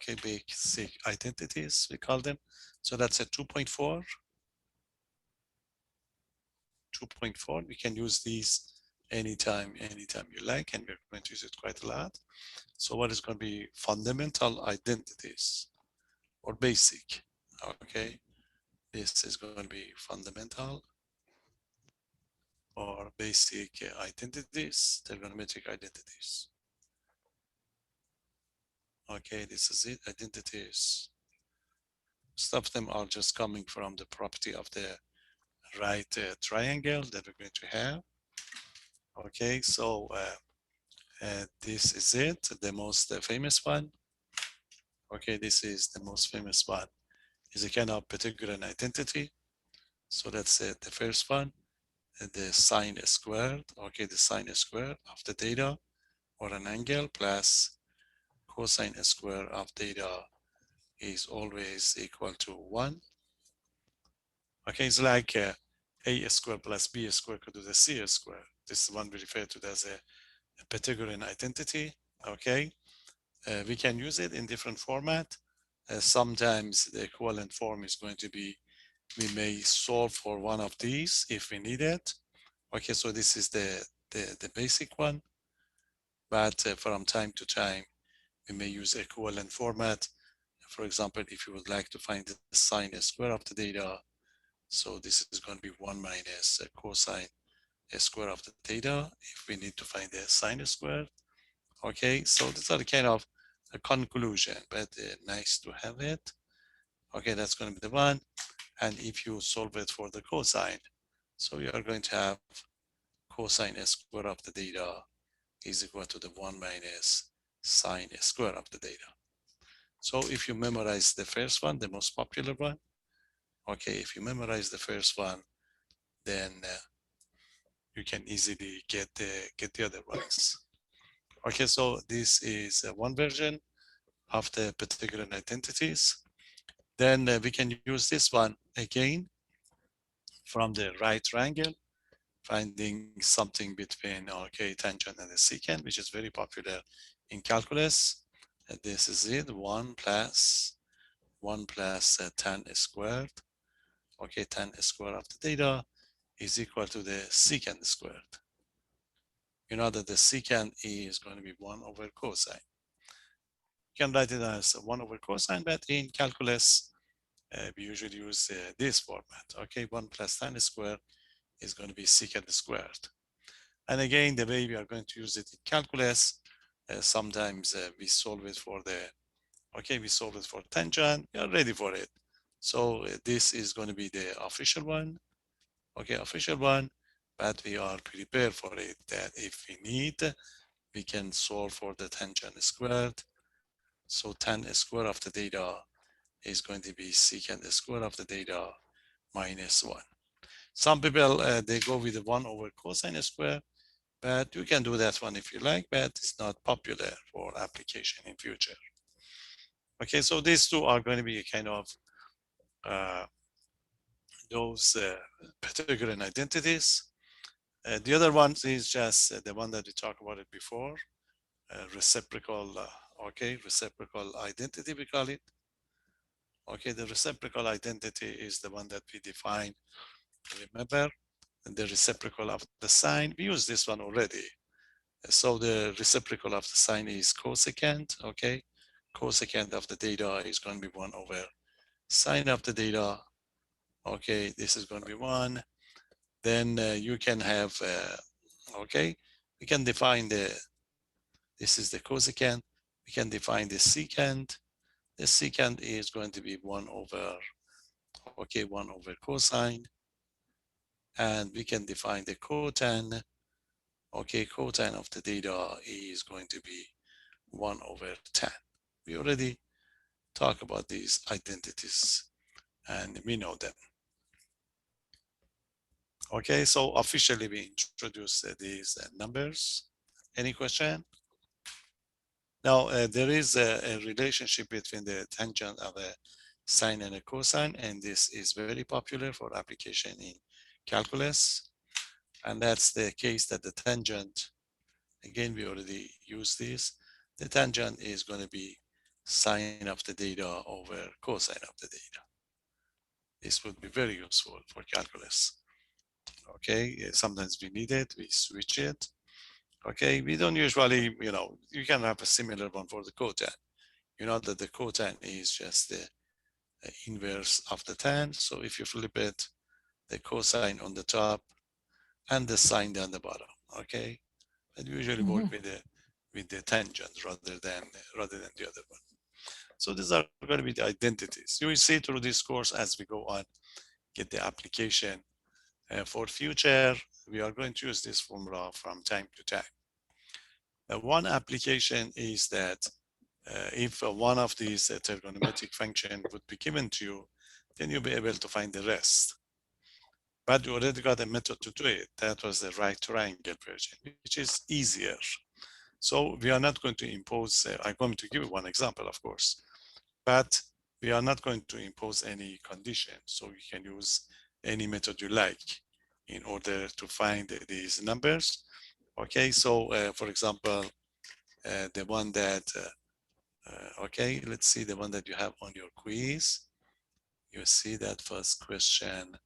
okay, basic identities, we call them. So that's a 2.4. 2.4, we can use these anytime you like, and we're going to use it quite a lot. So what is going to be fundamental identities or basic? Okay, this is going to be fundamental or basic identities, trigonometric identities. Okay, this is it, identities. Some of them are just coming from the property of the right triangle that we're going to have. Okay, so this is it, the most famous one. Okay, this is the most famous one. Is a kind of Pythagorean identity. So that's the first one, the sine squared. Okay, the sine squared of the theta or an angle plus cosine square of theta is always equal to 1. Okay, it's like a square plus b square equal to the c square. This is one we refer to as a Pythagorean identity. Okay, we can use it in different format. Sometimes the equivalent form is going to be, we may solve for one of these if we need it. Okay, so this is the basic one, but from time to time, we may use equivalent format. For example, if you would like to find the sine square of the theta, so this is going to be 1 minus cosine square of the theta if we need to find the sine square. Okay, so these are kind of a conclusion, but nice to have it. Okay, that's going to be the one. And if you solve it for the cosine, so you are going to have cosine square of the theta is equal to the 1 minus sine square of the theta. So if you memorize the first one, the most popular one, okay, if you memorize the first one, then you can easily get the other ones. Okay, so this is one version of the Pythagorean identities. Then we can use this one again from the right triangle, finding something between, okay, tangent and the secant, which is very popular in calculus. This is it, 1 plus tan squared. Okay, tan squared of the theta is equal to the secant squared. You know that the secant is going to be 1 over cosine. You can write it as 1 over cosine, but in calculus, we usually use this format. Okay, 1 plus tan squared is going to be secant squared. And again, the way we are going to use it in calculus, sometimes we solve it for the, okay, we solve it for tangent, we are ready for it. So this is going to be the official one, okay, official one, but we are prepared for it, that if we need, we can solve for the tangent squared. So tan square of the theta is going to be secant square of the theta minus 1. Some people, they go with the 1 over cosine square, but you can do that one if you like, but it's not popular for application in future. Okay, so these two are going to be kind of those Pythagorean identities. The other one is just the one that we talked about it before, reciprocal, okay, reciprocal identity we call it. Okay, the reciprocal identity is the one that we define, remember, the reciprocal of the sine. We use this one already. So the reciprocal of the sine is cosecant, okay? Cosecant of the theta is going to be 1 over sine of the theta. Okay, this is going to be 1. Then you can have, okay, we can define this is the cosecant. We can define the secant. The secant is going to be 1 over, okay, 1 over cosine. And we can define the cotan. Okay, cotan of the theta is going to be 1 over tan. We already talk about these identities and we know them. Okay, so officially we introduce these numbers. Any question? Now, there is a relationship between the tangent of a sine and a cosine, and this is very popular for application in calculus. And that's the case that the tangent, again, we already used this. The tangent is going to be sine of the data over cosine of the data. This would be very useful for calculus. Okay, sometimes we need it, we switch it. Okay, we don't usually, you can have a similar one for the cotangent. You know that the cotangent is just the inverse of the tan. So if you flip it, the cosine on the top and the sine down the bottom. Okay, and usually work with the tangent rather than the other one. So these are going to be the identities. You will see through this course as we go on, get the application. For future, we are going to use this formula from time to time. One application is that if one of these trigonometric function would be given to you, then you'll be able to find the rest. But you already got a method to do it. That was the right triangle version, which is easier. So we are not going to impose, I'm going to give you one example, of course, but we are not going to impose any condition. So you can use any method you like in order to find these numbers. Okay, so for example, the one that, okay, let's see the one that you have on your quiz. You see that first question,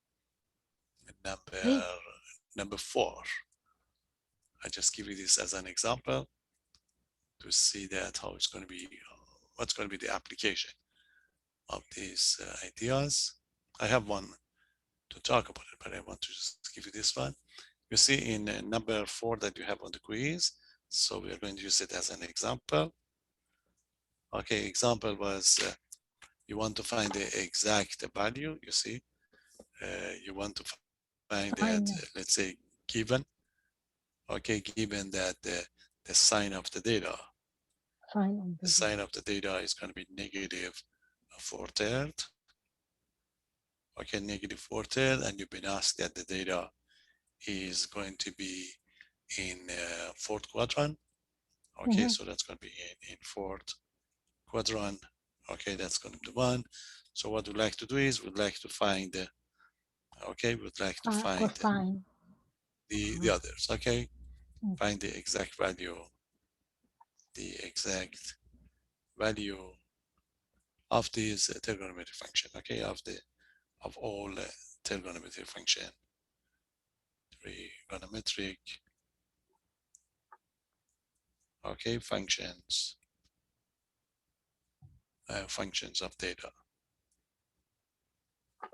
number 4. I just give you this as an example to see that how it's going to be, what's going to be the application of these ideas. I have one to talk about it, but I want to just give you this one. You see in number 4 that you have on the quiz. So we are going to use it as an example. Okay, example was you want to find the exact value. You see, you want to find that, let's say, given. Okay, given that the sign of the data, the sign of the data is going to be negative 4/3. Okay, negative 4/3, and you've been asked that the data is going to be in fourth quadrant. Okay, so that's going to be in fourth quadrant. Okay, that's going to be the one. So what we'd like to do is we'd like to find cosine. the others. Okay, find the exact value of this trigonometric function. Okay, of all trigonometric function, trigonometric okay functions of data.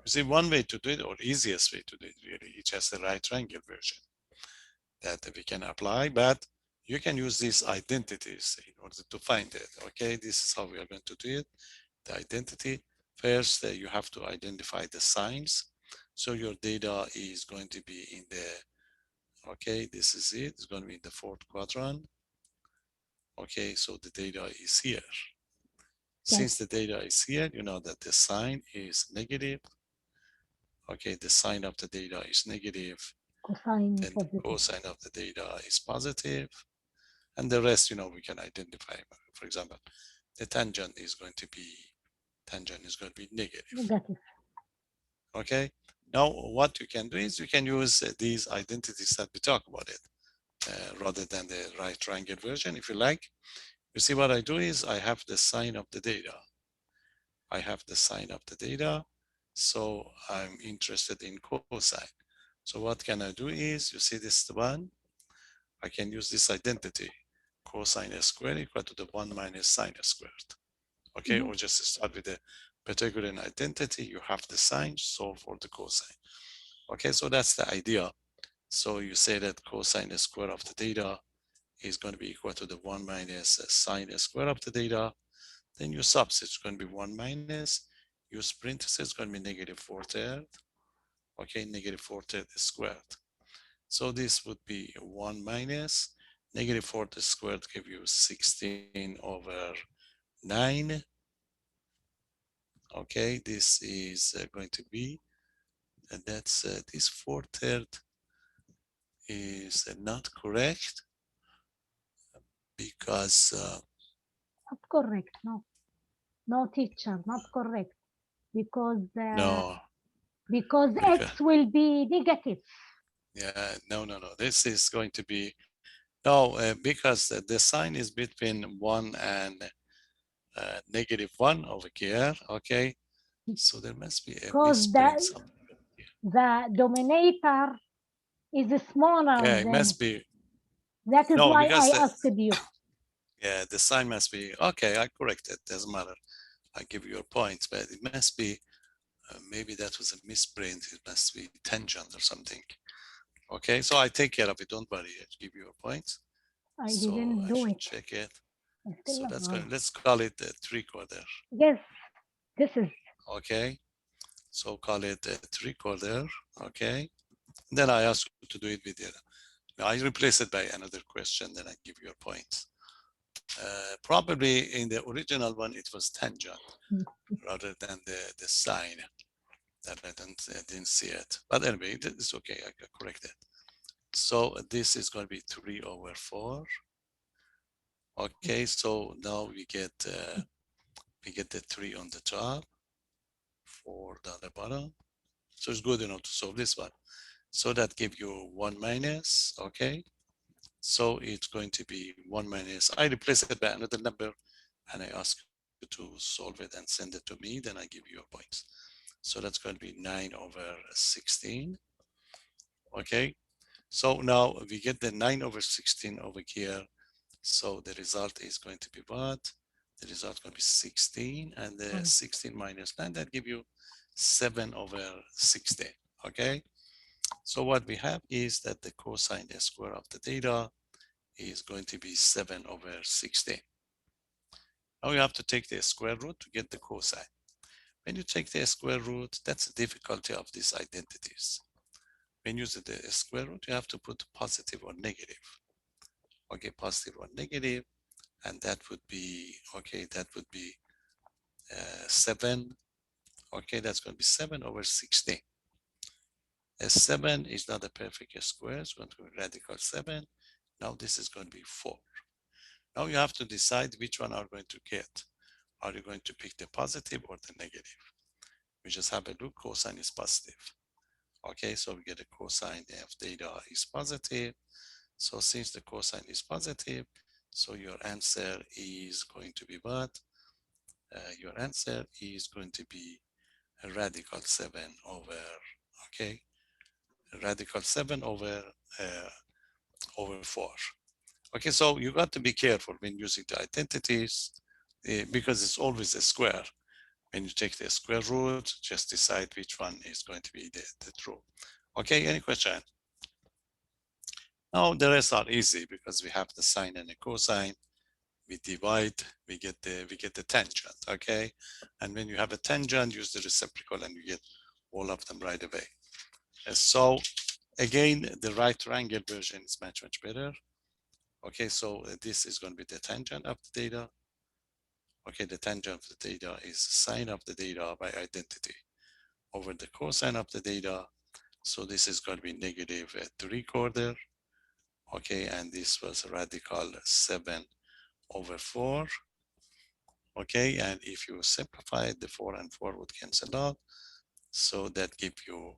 You see, one way to do it, or easiest way to do it, really, it's just the right triangle version that we can apply, but you can use these identities in order to find it. Okay, this is how we are going to do it. The identity, first you have to identify the signs. So your data is going to be in the, okay, this is it, it's going to be in the fourth quadrant. Okay, so the data is here. Since the data is here, you know that the sign is negative. Okay, the sign of the data is negative, Cosine then the cosine of the data is positive, and the rest, we can identify. For example, the tangent is going to be negative. negative. Okay, now what you can do is you can use these identities that we talk about it rather than the right triangle version if you like. You see what I do is I have the sign of the data. I have the sign of the data, so I'm interested in cosine. So what can I do is, you see this one, I can use this identity, cosine squared equal to the 1 minus sine squared. Okay, or just start with the Pythagorean identity, you have the sine, solve for the cosine. Okay, so that's the idea. So you say that cosine square of the data is going to be equal to the 1 minus sine square of the data. Then you substitute, it's going to be 1 minus, use parentheses, it's going to be negative 4/3. Okay, negative 4/3 squared. So this would be 1 minus negative 4/3 squared give you 16 over 9. Okay, this is going to be, and that's this 4/3 is not correct because Not correct. No, no, teacher, not correct because no, because because x will be negative. yeah, no. This is going to be no because the sign is between 1 and -1 over here, okay? So there must be a because misprint somewhere. the denominator is smaller Yeah, it than, must be, that is no, why because I asked you. yeah, the sign must be, okay, I correct it, doesn't matter. I give you your point, but it must be, maybe that was a misprint, it must be tangent or something. Okay, so I take care of it, don't worry, I give you a point. I So didn't I do should it. check it. I still So not that's know. going, let's call it a 3/4. Yes, this is Okay, so call it a 3/4. Okay, and then I ask you to do it with the, now I replace it by another question, then I give you a point. Probably in the original one it was tangent rather than the sign that I didn't see it. But anyway, it's okay, I can correct it. So this is going to be 3/4. Okay, so now we get the 3 on the top, 4 down the bottom. So it's good enough to solve this one. So that give you 1 minus, okay? So it's going to be 1 minus, I replace it by another number and I ask you to solve it and send it to me, then I give you your points. So that's going to be 9/16, okay? So now we get the 9/16 over here. So the result is going to be what? The result is going to be 16, and the 16 minus 9, that give you 7/16, okay? So what we have is that the cosine square of the data is going to be 7/16. Now you have to take the square root to get the cosine. When you take the square root, that's the difficulty of these identities. When you use the square root, you have to put positive or negative. Okay, positive or negative, and that would be, okay, that would be 7. Okay, that's going to be 7/16. A 7 is not a perfect square, it's going to be radical 7. Now this is going to be 4. Now you have to decide which one are going to get. Are you going to pick the positive or the negative? We just have a look, cosine is positive. Okay, so we get a cosine of theta is positive. So since the cosine is positive, so your answer is going to be what? Your answer is going to be a radical 7 over, okay, a radical 7 uh, over 4. Okay, so you got to be careful when using the identities because it's always a square. When you take the square root, just decide which one is going to be the true. Okay, any question? Now the rest are easy because we have the sine and the cosine. We divide, we get the tangent, okay? And when you have a tangent, use the reciprocal and you get all of them right away. So again, the right triangle version is much, much better. Okay, so this is going to be the tangent of the data. Okay, the tangent of the data is sine of the data by identity over the cosine of the data. So this is going to be negative 3/4. Okay, and this was radical 7/4. Okay, and if you simplify it, the 4 and 4 would cancel out. So that give you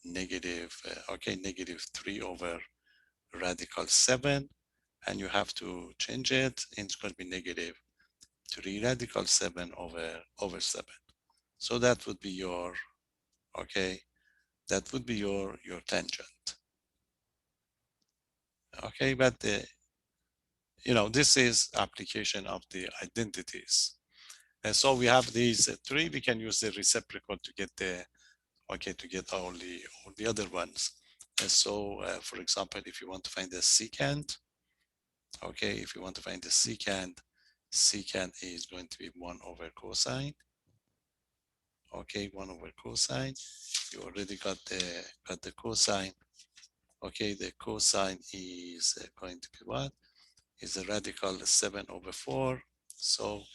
negative, okay, negative 3 over radical 7. And you have to change it, and it's going to be negative 3 radical 7 over 7. So that would be your, okay, that would be your tangent. Okay, but this is application of the identities. And so we have these 3, we can use the reciprocal to get the, okay, to get all the other ones. And so, for example, if you want to find the secant, okay, if you want to find the secant is going to be 1 over cosine. Okay, 1 over cosine. You already got the cosine. Okay, the cosine is going to be what? Is a radical 7/4. So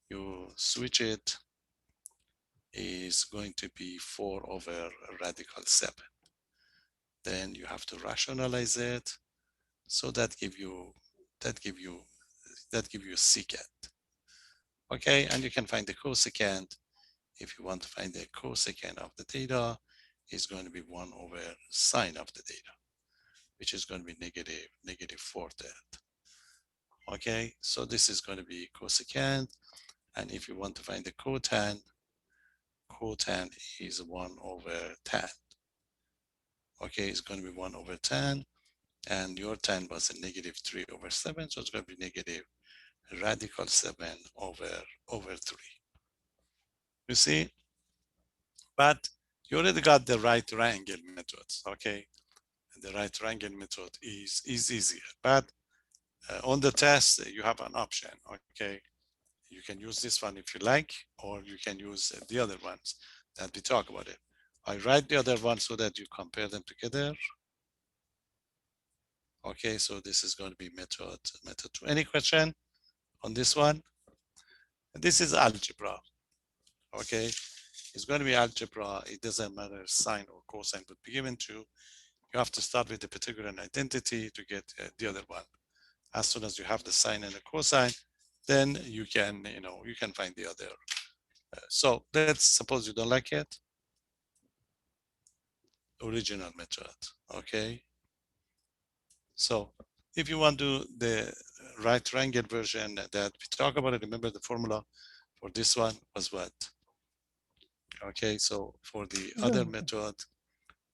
you switch it, is going to be 4 over radical 7. Then you have to rationalize it. So that give you secant. Okay, and you can find the cosecant. If you want to find the cosecant of the theta, is going to be 1 over sine of the theta, which is going to be negative 4/3. Okay, so this is going to be cosecant. And if you want to find the cotan, cotan is 1 over tan. Okay, it's going to be 1 over tan, and your tan was a negative 3 over 7, so it's going to be negative radical 7 over 3. You see, but you already got the right triangle method. Okay, the right triangle method is easier, but on the test you have an option. Okay, you can use this one if you like, or you can use the other ones that we talk about it. I write the other one so that you compare them together. Okay, so this is going to be method 2. Any question on this one? This is algebra. Okay, it's going to be algebra. It doesn't matter sine or cosine would be given to. You have to start with the Pythagorean identity to get the other one. As soon as you have the sine and the cosine, then you can, you can find the other. So let's suppose you don't like it. Original method. Okay. So if you want to do the right triangle version that we talk about it, remember the formula for this one was what? Okay, so for the other Unity. method,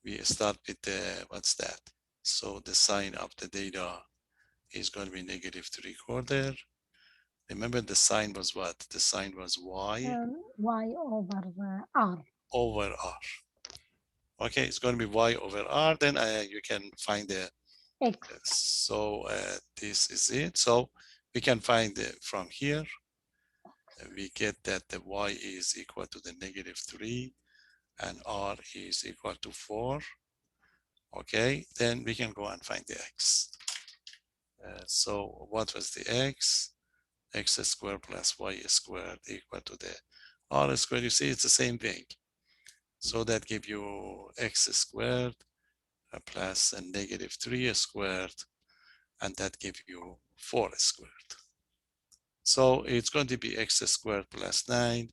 we start with the, what's that? So the sine of the data is going to be negative 3/4. Remember the sine was what? The sine was y Y over R. over r. Okay, it's going to be y over r. Then you can find the, X. so this is it. So we can find from here, we get that the y is equal to the negative 3 and r is equal to 4. Okay, then we can go and find the x. So what was the x? X squared plus y squared equal to the r squared. You see, it's the same thing. So that give you x squared plus a negative 3 squared, and that give you 4 squared. So it's going to be x squared plus 9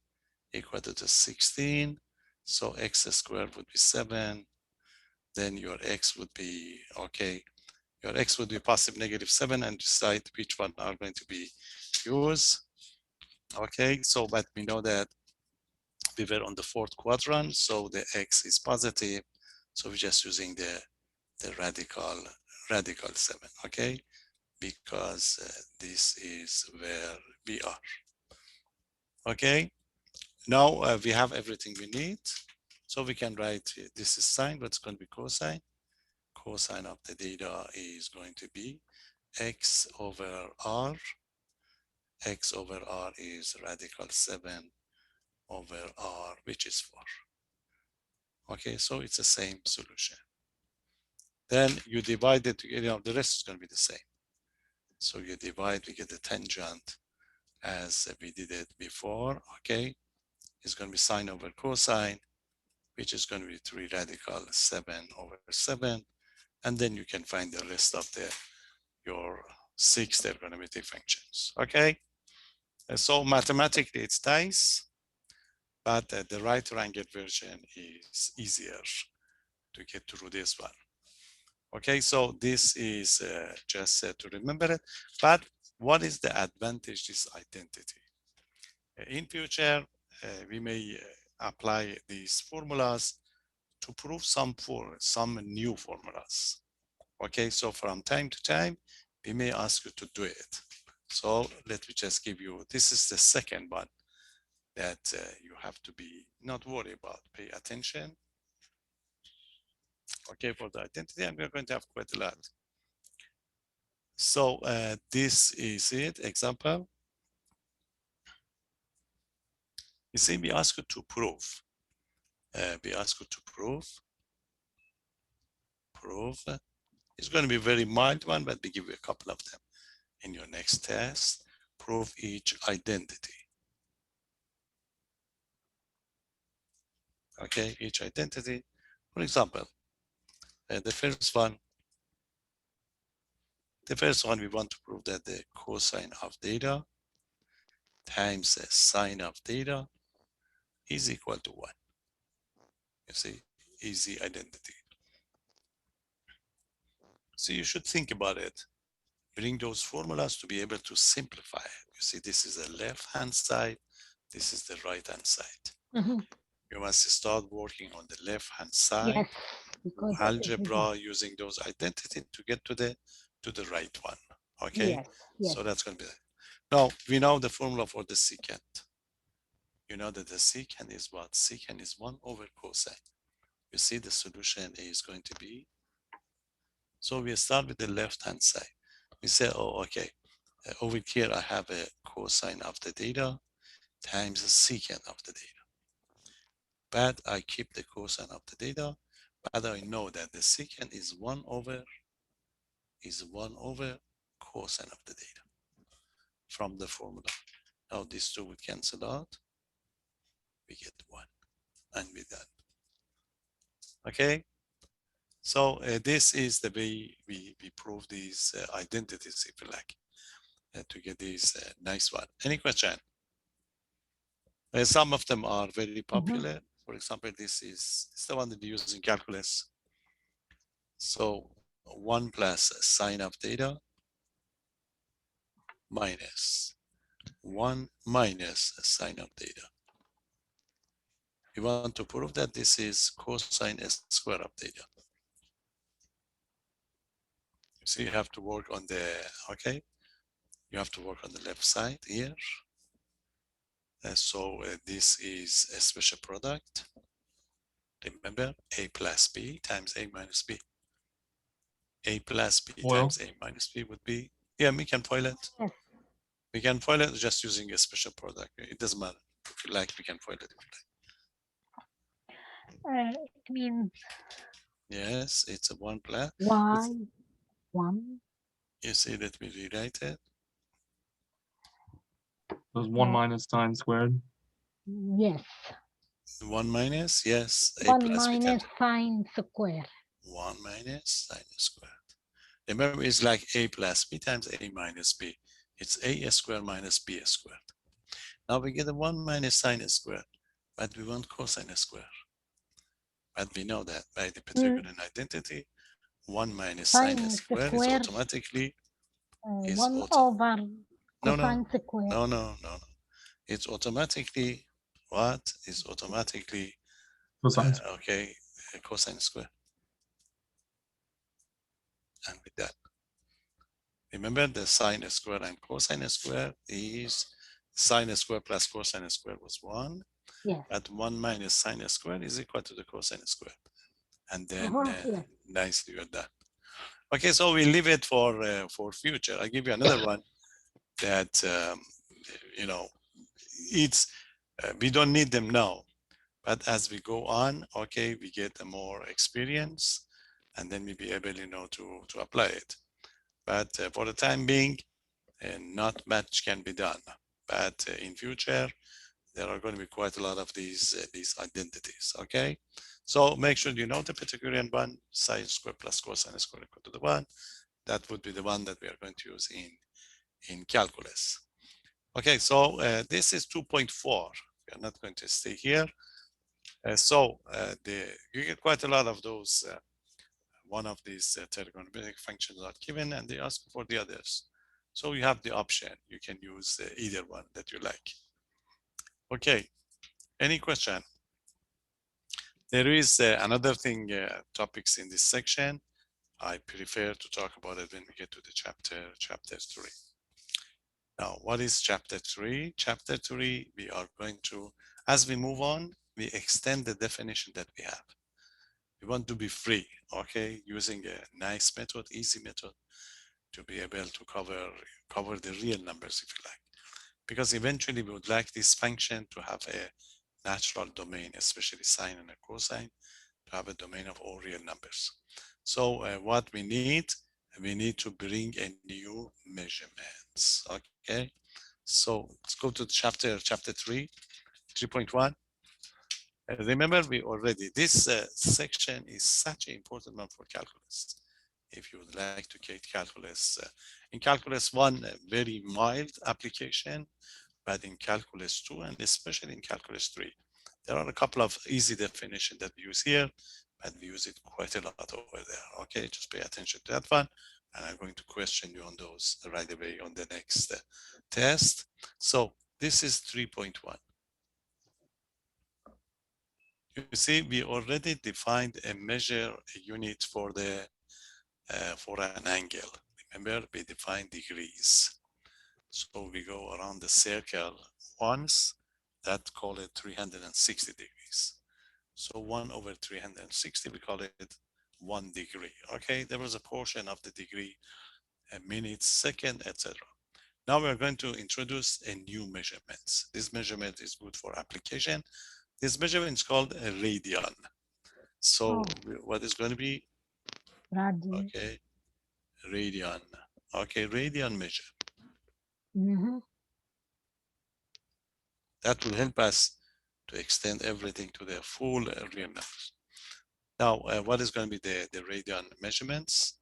equal to the 16. So x squared would be 7. Then your x would be, okay, your x would be positive negative 7, and decide which one are going to be yours. Okay, so but we know that we were on the fourth quadrant, so the x is positive. So we're just using the radical 7, okay? Because this is where we are. Okay, now we have everything we need. So we can write, this is sine, but it's going to be cosine. Cosine of the data is going to be x over r. X over r is radical 7 over r, which is 4. Okay, so it's the same solution. Then you divide it, the rest is going to be the same. So you divide, we get the tangent as we did it before. Okay, it's going to be sine over cosine, which is going to be 3 radical 7 over 7. And then you can find the rest of your 6 trigonometric functions. Okay, so mathematically it's nice, but the right triangle version is easier to get through this one. Okay, so this is just to remember it. But what is the advantage this identity? In future, we may apply these formulas to prove some new formulas. Okay, so from time to time, we may ask you to do it. So let me just give you, this is the second one that you have to be not worried about, pay attention. Okay, for the identity, and we're going to have quite a lot. So this is it, example. You see, we ask you to prove. We ask you to prove. It's going to be a very mild one, but we give you a couple of them in your next test. Prove each identity. Okay, each identity. For example, the first one, we want to prove that the cosine of theta times the sine of theta is equal to 1. You see, easy identity. So you should think about it. Bring those formulas to be able to simplify it. You see, this is the left-hand side. This is the right-hand side. Mhm. You must start working on the left-hand side, Yes, because it is algebra, using those identities to get to the right one. Okay, yes, yes. so that's going to be it. Now we know the formula for the secant. You know that the secant is what? Secant is 1 over cosine. You see the solution is going to be, so we start with the left-hand side. We say, oh, okay, over here I have a cosine of the data times the secant of the data. But I keep the cosine of the data, but I know that the secant is 1 over cosine of the data from the formula. Now these two would cancel out. We get 1 and we're done. Okay, so this is the way we prove these identities, if you like, to get these nice one. Any question? Some of them are very Mhm. popular. For example, this is it's the one that we use in calculus. So 1 plus sine of theta minus 1 minus sine of theta. We want to prove that this is cosine square of theta. So you have to work on the, okay, you have to work on the left side here. So this is a special product. Remember, a plus b times a minus b. A plus b Well, times a minus b would be, yeah, we can FOIL it. Yes. We can FOIL it just using a special product. It doesn't matter. If you like, we can FOIL it if you It means like. Yes, it's a 1 plus. It's, y one. you see, let me rewrite it. there's 1 Uh, minus sine squared. yes. 1 minus, yes, a One plus b minus times sine square. 1 minus sine squared. Remember, it's like a plus b times a minus b. It's a squared minus b squared. Now we get a 1 minus sine squared, but we want cosine squared. But we know that by the Mm, Pythagorean identity, 1 minus sine Sine squared is square automatically, is 1 auto, over no, no, cosine square. no, no, no, no. It's automatically, what is automatically, Cosine. okay, cosine squared. And with that, remember the sine square and cosine square is sine square plus cosine square was 1, Yes. but 1 minus sine square is equal to the cosine square. And then Yes. nicely you're done. Okay, so we leave it for future. I give you another one that, you know, it's, we don't need them now, but as we go on, okay, we get a more experience and then we be able, to apply it. But for the time being, not much can be done. But in future, there are going to be quite a lot of these identities. Okay, so make sure you know the Pythagorean one, sine square plus cosine square equal to the 1. That would be the one that we are going to use in calculus. Okay, so this is 2.4. We are not going to stay here. You get quite a lot of those. One of these trigonometric functions are given and they ask for the others. So you have the option. You can use either one that you like. Okay, any question? There is another thing, topics in this section. I prefer to talk about it when we get to the chapter 3. Now, what is chapter 3? Chapter 3, we are going to, as we move on, we extend the definition that we have. We want to be free, okay, using a nice method, easy method, to be able to cover the real numbers, if you like. Because eventually we would like this function to have a natural domain, especially sine and a cosine, to have a domain of all real numbers. So what we need to bring a new measurements, okay? So let's go to chapter 3, 3.1. Remember, this section is such an important one for calculus. If you would like to get calculus, in calculus 1, a very mild application, but in calculus 2, and especially in calculus 3, there are a couple of easy definitions that we use here, but we use it quite a lot over there. Okay, just pay attention to that one. And I'm going to question you on those right away on the next test. So this is 3.1. You see, we already defined a measure a unit for an angle. Remember, we defined degrees. So we go around the circle once, that call it 360 degrees. So 1 over 360, we call it 1 degree. Okay, there was a portion of the degree, a minute, second, etc. Now we're going to introduce a new measurement. This measurement is good for application. This measurement is called a radian. So Oh, what is going to be? radian. Okay, radian. Okay, radian measure. Mm-hmm. That will help us to extend everything to the full real numbers. Now, what is going to be the radian measurements?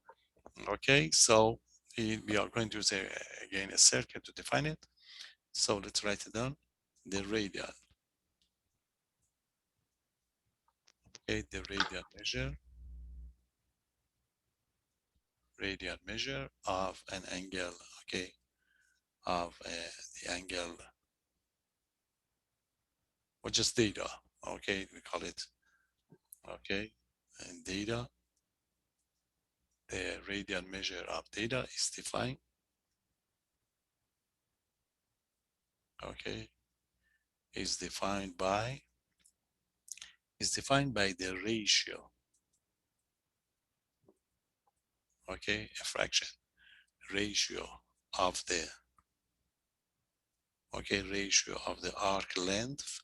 Okay, so we are going to use again a circle to define it. So let's write it down. The radian. Okay, the radian measure of an angle. Okay, of the angle, or just theta. Okay, we call it. Okay, and theta. The radian measure of theta is defined. Okay, is defined by the ratio. Okay, a fraction ratio of the ratio of the arc length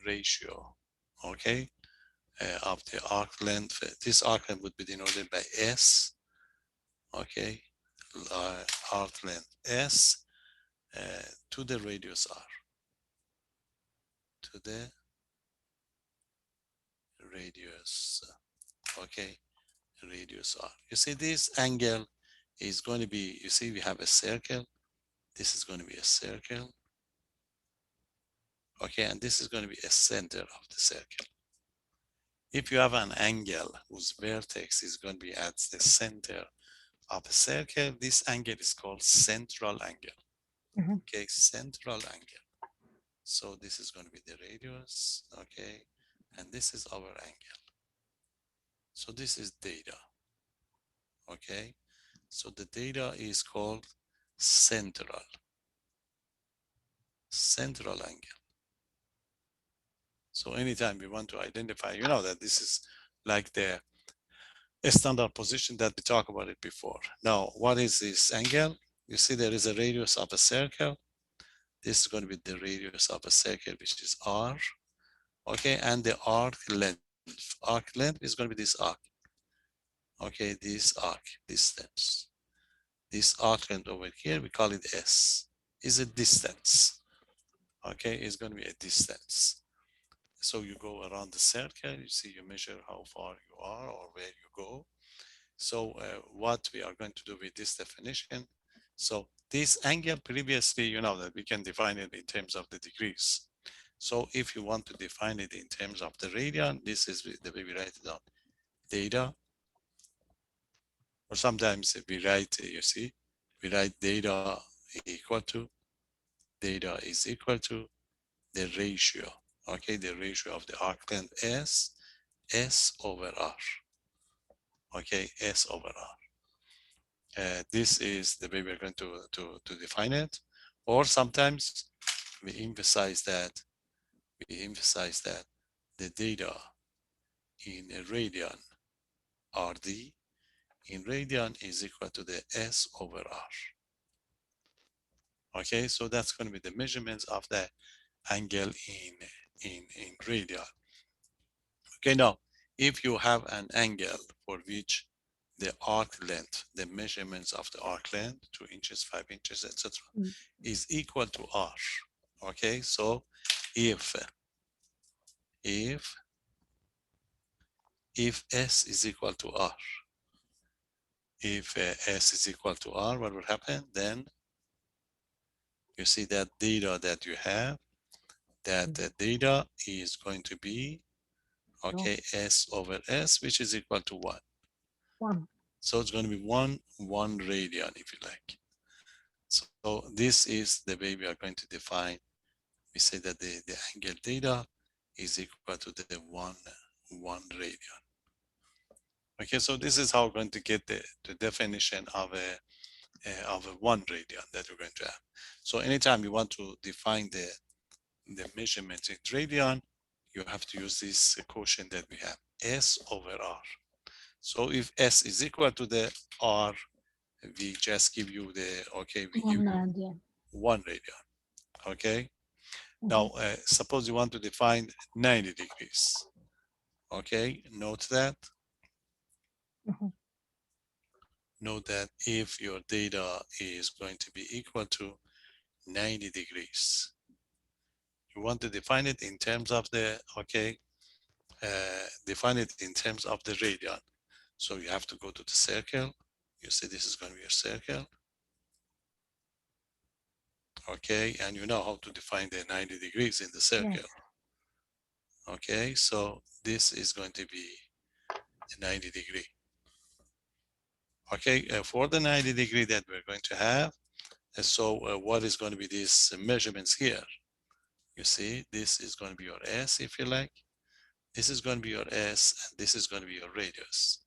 ratio. Okay, of the arc length. This arc length would be denoted by S. Okay, arc length S to the radius R. To the radius. Okay, radius R. You see, this angle is going to be. You see, we have a circle. This is going to be a circle. Okay, and this is going to be a center of the circle. If you have an angle whose vertex is going to be at the center of a circle, this angle is called central angle. Mm-hmm. Okay, central angle. So this is going to be the radius, okay, and this is our angle. So this is theta, okay. So the theta is called central angle. So anytime we want to identify, you know that this is like the standard position that we talked about it before. Now, what is this angle? You see there is a radius of a circle. This is going to be the radius of a circle, which is R. Okay, and the arc length. Arc length is going to be this arc. Okay, this arc distance. This arc length over here, we call it S. Is a distance. Okay, it's going to be a distance. So you go around the circle, you see, you measure how far you are or where you go. So what we are going to do with this definition, so this angle previously, you know that we can define it in terms of the degrees. So if you want to define it in terms of the radian, this is the way we write it down. Theta, or sometimes we write, you see, we write theta equal to, theta is equal to the ratio, okay, the ratio of the arc length S over R, okay, S over R. This is the way we're going to define it. Or sometimes we emphasize that the data in a radian RD in radian is equal to the S over R. Okay, so that's going to be the measurements of the angle in radian. Okay, now if you have an angle for which the arc length, the measurements of the arc length, 2 inches, 5 inches, etc., is equal to R. Okay, so if S is equal to R, if S is equal to R, what will happen? Then you see that data that you have, that the data is going to be, okay, S over S, which is equal to 1. 1. So it's going to be 1 radian, if you like. So this is the way we are going to define we say that the angle theta is equal to the one radian. Okay, so this is how we're going to get the definition of a 1 radian that we're going to have. So anytime you want to define the measurement in radian, you have to use this quotient that we have, S over R. So if S is equal to the R, we just give you the, okay, we give One you radian. 1 radian, okay? Mhm. Now, suppose you want to define 90 degrees, okay? Note that Mhm. if your data is going to be equal to 90 degrees, you want to define it in terms of the, okay, define it in terms of the radian. So you have to go to the circle. You see this is going to be a circle. Okay, and you know how to define the 90 degrees in the circle. Yes. Okay, so this is going to be 90 degree. Okay, for the 90 degree that we're going to have, so what is going to be these measurements here? You see, this is going to be your S, if you like. This is going to be your S, and this is going to be your radius.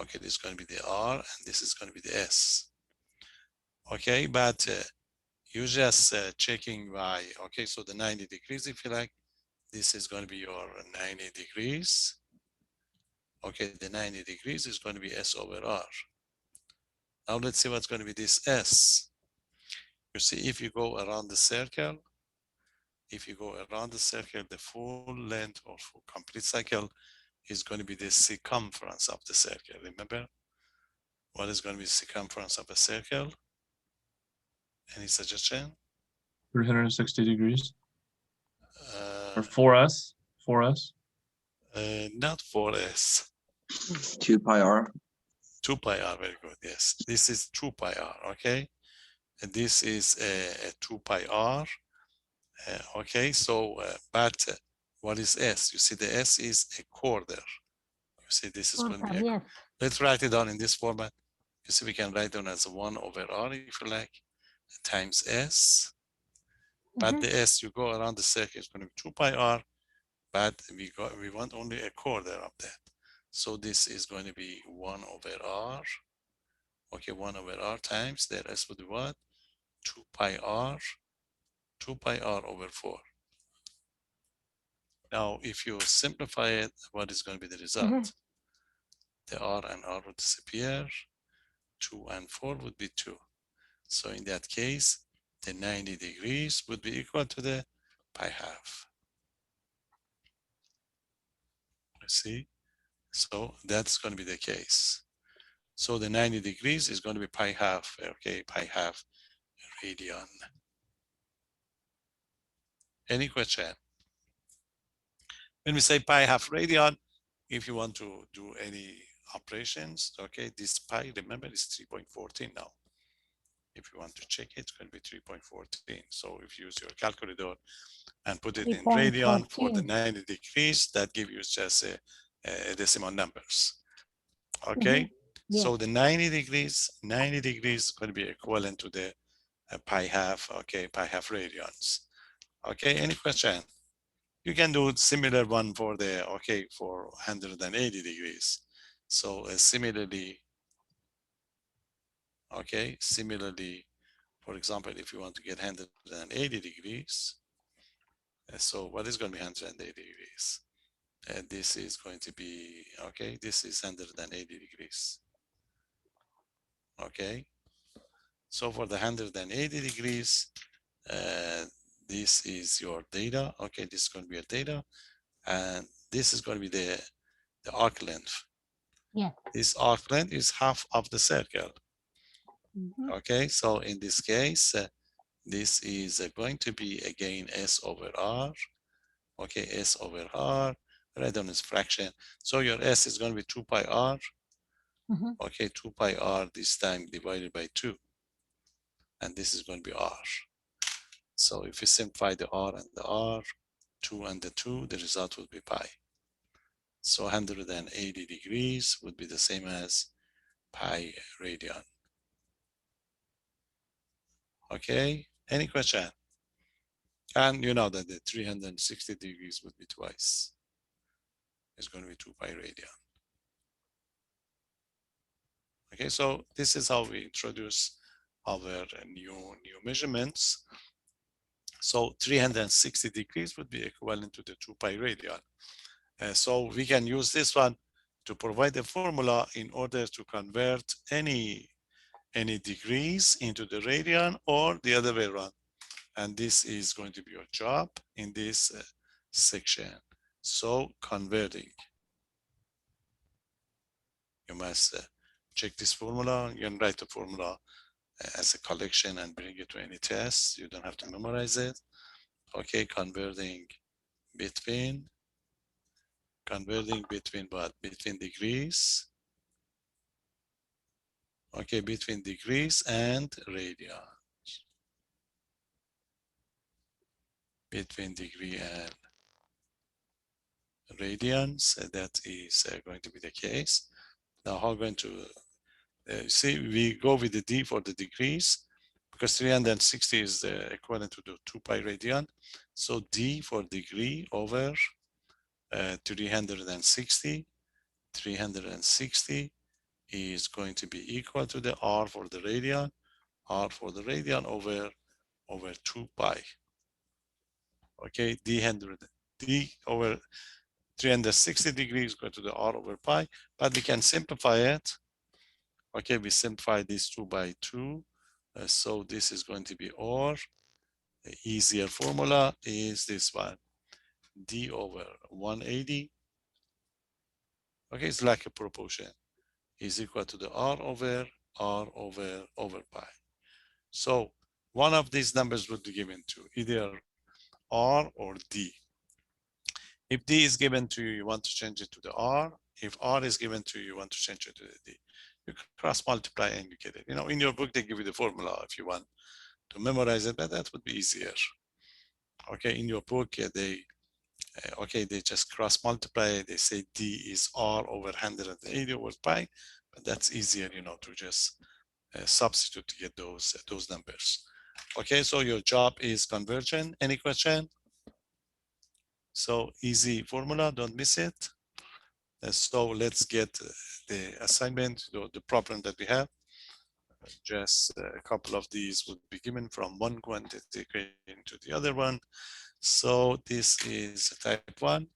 Okay, this is going to be the R, and this is going to be the S. Okay, but you just checking by, okay, so the 90 degrees, if you like, this is going to be your 90 degrees. Okay, the 90 degrees is going to be S over R. Now let's see what's going to be this S. You see, if you go around the circle, the full length or full complete cycle is going to be the circumference of the circle. Remember, what is going to be the circumference of a circle? Any suggestion? 360 degrees. Uh, Or 4S. 4S. not 4S. 2 pi r. 2 pi r, very good. Yes, this is 2 pi r. Okay, and this is a 2 pi r. Okay, so but what is S? You see, the S is a quarter. You see, this is going to be Quarter, a. yes. Let's write it down in this format. You see, we can write down as 1 over R, if you like, times S. But Mhm. the S, you go around the circle, it's going to be 2 pi R, but we want only a quarter of that. So this is going to be 1 over R. Okay, 1 over R times the S would be what? 2 pi R, 2 pi R over 4. Now, if you simplify it, what is going to be the result? Mhm. The R and R would disappear. 2 and 4 would be 2. So in that case, the 90 degrees would be equal to the pi half. You see? So that's going to be the case. So the 90 degrees is going to be pi half, okay, pi half radian. Any question? When we say pi half radian, if you want to do any operations, okay, this pi, remember, is 3.14 now. If you want to check it, it's going to be 3.14. So if you use your calculator and put it in radian for the 3.14. 90 degrees, that gives you just a decimal numbers. Okay, Mhm. Yes. so the 90 degrees is going to be equivalent to the pi half, okay, pi half radians. Okay, any question? You can do similar one for the, okay, for 180 degrees. So similarly, okay, for example, if you want to get 180 degrees, so what is going to be 180 degrees? This is going to be, okay, this is 180 degrees. Okay, so for the 180 degrees, this is your data. Okay, this is going to be your data, and this is going to be the arc length. Yes. This arc length is half of the circle. Mhm. Okay, so in this case, this is going to be again S over R. Okay, S over R, write down its fraction. So your S is going to be 2 pi R. Mhm. Okay, 2 pi R this time divided by 2. And this is going to be R. So if you simplify the R and the R, 2 and the 2, the result would be pi. So 180 degrees would be the same as pi radian. Okay, any question? And you know that the 360 degrees would be twice. It's going to be 2 pi radian. Okay, so this is how we introduce our new measurements. So 360 degrees would be equivalent to the 2 pi radian. So we can use this one to provide a formula in order to convert any degrees into the radian or the other way around. And this is going to be your job in this section. So converting. You must check this formula. You can write the formula as a collection and bring it to any test. You don't have to memorize it. Okay, converting between what? Between degrees. Okay, between degrees and radians. Between degree and radians, that is going to be the case. Now, how going to see? We go with the d for the degrees because 360 is equivalent to the 2 pi radian. So d for degree over 360. 360 is going to be equal to the r for the radian, over 2 pi. Okay, d over 360 degrees go to the r over pi, but we can simplify it. Okay, we simplify this 2 by 2. So this is going to be r. The easier formula is this one, d over 180. Okay, it's like a proportion, is equal to the r over pi. So one of these numbers would be given to either r or d. If d is given to you, you want to change it to the r. If r is given to you, you want to change it to the d. You cross multiply and you get it. You know, in your book, they give you the formula if you want to memorize it, but that would be easier. Okay, in your book, they just cross multiply. They say d is r over 180 over pi, but that's easier, you know, to just substitute to get those numbers. Okay, so your job is conversion. Any question? So easy formula, don't miss it. So let's get the assignment, the problem that we have. Just a couple of these would be given from one quantity equation to the other one. So this is type 1.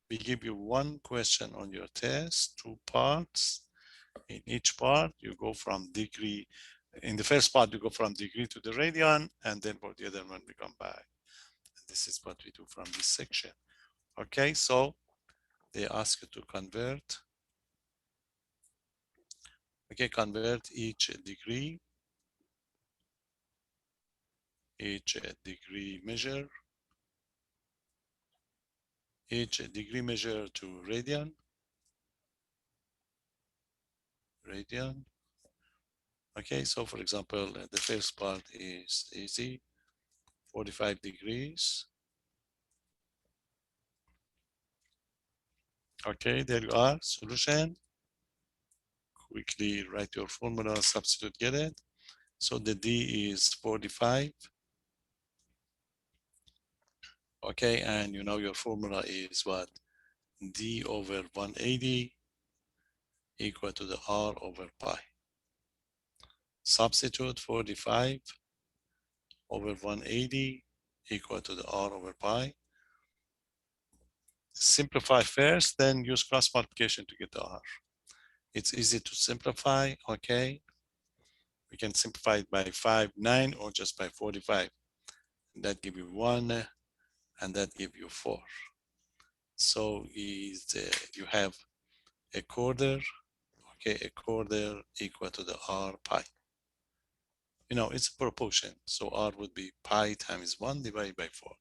We give you one question on your test, 2 parts. In each part, you go from degree. In the first part, you go from degree to the radian, and then for the other one, we come back. And this is what we do from this section. Okay, so they ask you to convert. Okay, convert each degree measure, each degree measure to radian. Okay, so for example, the first part is easy, 45 degrees. Okay, there you are, solution. Quickly write your formula, substitute, get it. So the D is 45. Okay, and you know your formula is what? D over 180 equal to the R over pi. Substitute 45 over 180 equal to the R over pi. Simplify first, then use cross multiplication to get the R. It's easy to simplify, okay? We can simplify it by 5, 9, or just by 45. That give you 1, and that give you 4. So you have a quarter, okay, a quarter equal to the R pi. You know, it's a proportion. So R would be pi times 1 divided by 4.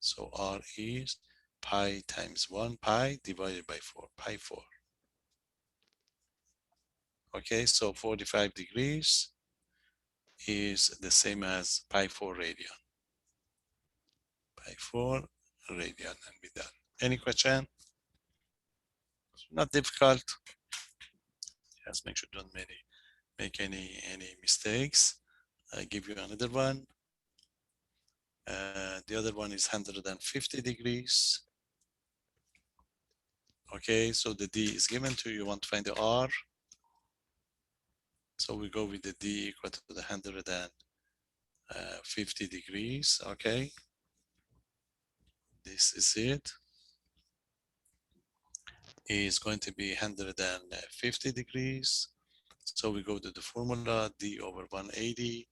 So R is pi times 1 pi divided by 4, pi 4. Okay, so 45 degrees is the same as pi 4 radian. Pi 4 radian, and be done. Any question? Not difficult. Just make sure you don't make any mistakes. I give you another one. the other one is 150 degrees. Okay, so the D is given to you, you want to find the R. So we go with the D equal to the 150 degrees, okay. This is it. Is going to be 150 degrees. So we go to the formula, D over 180,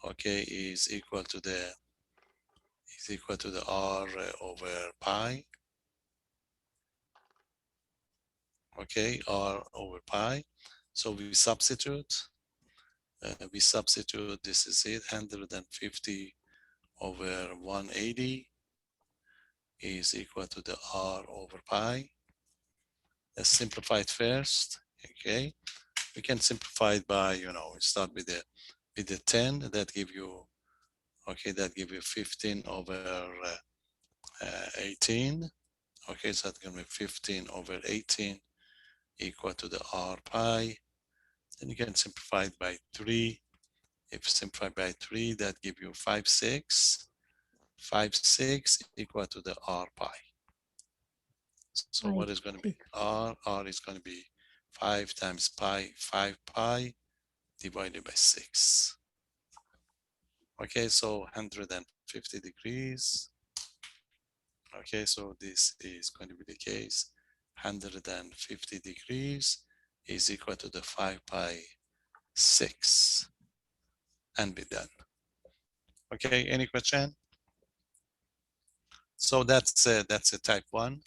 okay, is equal to the R over pi. Okay, R over pi. So we substitute. This is it, 150 over 180 is equal to the R over pi. Let's simplify it first, okay? We can simplify it by, start with the 10, that give you, okay, that give you 15 over 18. Okay, so that's gonna be 15 over 18 equal to the R pi. Then you can simplify it by 3. If you simplify by 3, that give you 5, 6. 5, 6 equal to the R pi. So what is going to be R? R is going to be 5 times pi, 5 pi divided by 6. Okay, so 150 degrees. Okay, so this is going to be the case. 150 degrees is equal to the 5 pi 6 and be done. Okay, any question? So that's a type 1.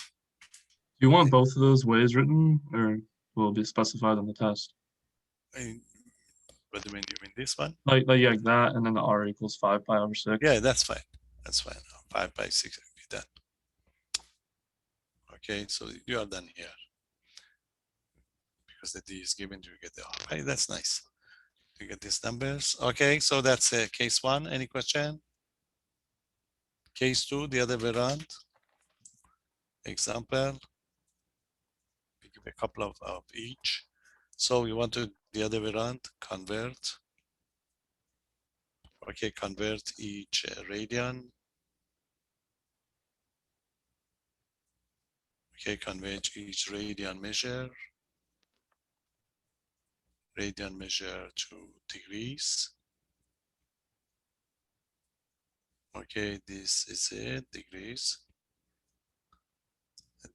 Do you want both of those ways written, or will it be specified on the test? What do you mean? You mean this one? Like yeah, that, and then the R equals 5 pi over 6. Yeah, that's fine. That's fine. 5 pi 6 will be done. Okay, so you are done here. Because the D is given, you get the R. Right, that's nice. You get these numbers. Okay, so that's case 1. Any question? Case 2, the other way around. Example. We give a couple of each. So we want to the other way around, convert. Okay, convert each radian. Okay, convert each radian measure to degrees. Okay, this is it, degrees.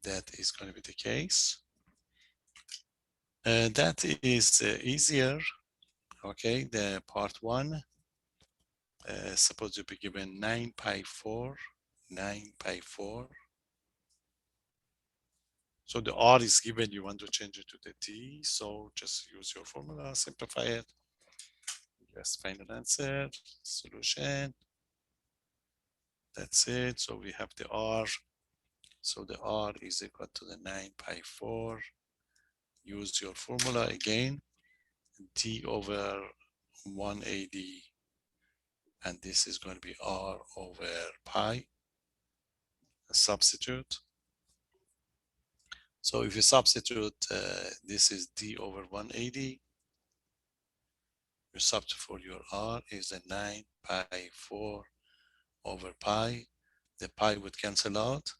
That is going to be the case. That is easier. Okay, the part 1. Suppose you be given 9 pi 4. 9 pi 4. So the R is given, you want to change it to the D. So just use your formula, simplify it. Yes, final answer, solution. That's it. So we have the R. So the R is equal to the 9 pi 4. Use your formula again. D over 180. And this is going to be R over pi. Substitute. So if you substitute, this is D over 180. You substitute for your R is a 9 pi 4 over pi. The pi would cancel out.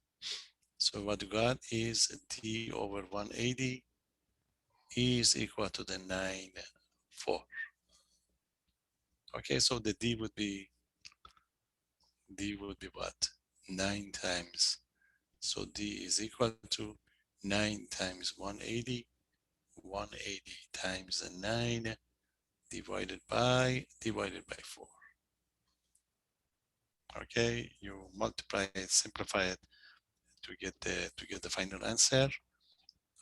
So what you got is D over 180 is equal to the 9, 4. Okay, so the D would be what? 9 times. So D is equal to 9 times 180. 180 times 9 divided by 4. Okay, you multiply it, simplify it to get the final answer.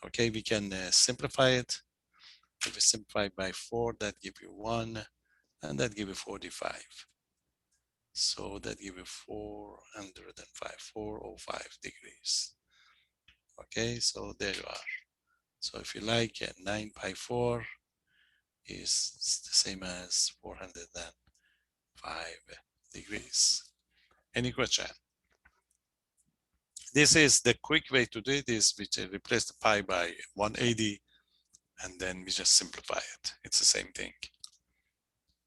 Okay, we can simplify it. If we simplify by 4, that give you 1, and that give you 45. So that give you 405, 405 degrees. Okay, so there you are. So if you like, 9 pi 4 is the same as 405 degrees. Any question? This is the quick way to do it, is we replace the pi by 180 and then we just simplify it. It's the same thing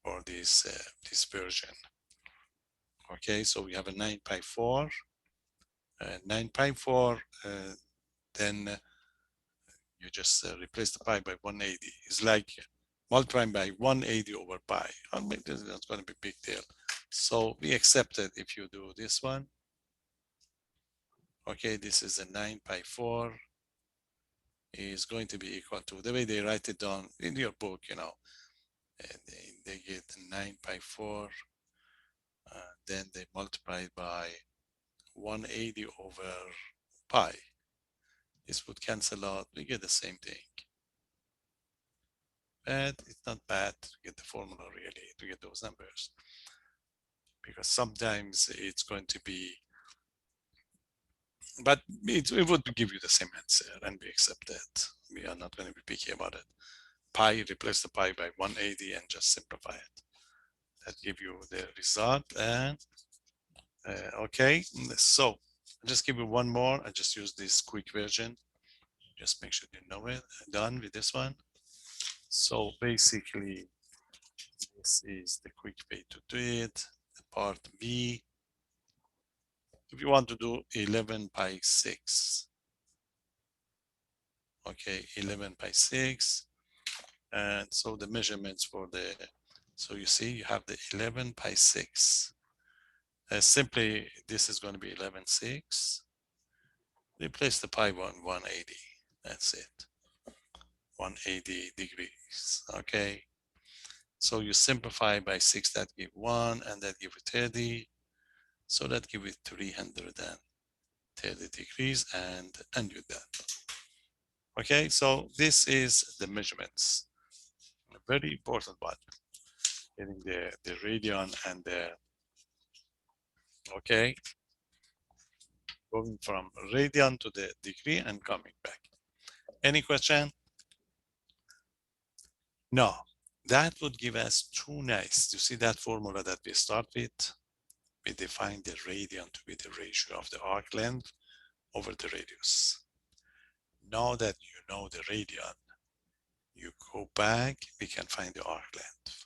for this version. Okay, so we have a 9 pi 4. 9 pi 4, then you just replace the pi by 180. It's like multiplying by 180 over pi. Or maybe that's not going to be a big deal. So we accept it if you do this one. Okay, this is a 9 pi 4 is going to be equal to, the way they write it down in your book, you know, they get 9 pi 4, then they multiply by 180 over pi. This would cancel out, we get the same thing. But it's not bad to get the formula really, to get those numbers. Because sometimes it's going to be, but it would give you the same answer and we accept that. We are not going to be picky about it. Pi, replace the pi by 180 and just simplify it. That give you the result. And okay, so I'll just give you one more. I just use this quick version. Just make sure you know it. Done with this one. So basically, this is the quick way to do it. The part B. If you want to do 11 pi 6. Okay, 11 pi 6. And so the measurements for the, so you see you have the 11 pi 6. Simply, this is going to be 11 6. Replace the pi 180. That's it. 180 degrees. Okay. So you simplify by 6, that give 1, and that give you 30. So that give you 330 degrees, and you're done. Okay, so this is the measurements. A very important one. Getting the radian and the, okay, going from radian to the degree and coming back. Any question? No, that would give us 2 nice. You see that formula that we start with? We define the radian to be the ratio of the arc length over the radius. Now that you know the radian, you go back, we can find the arc length.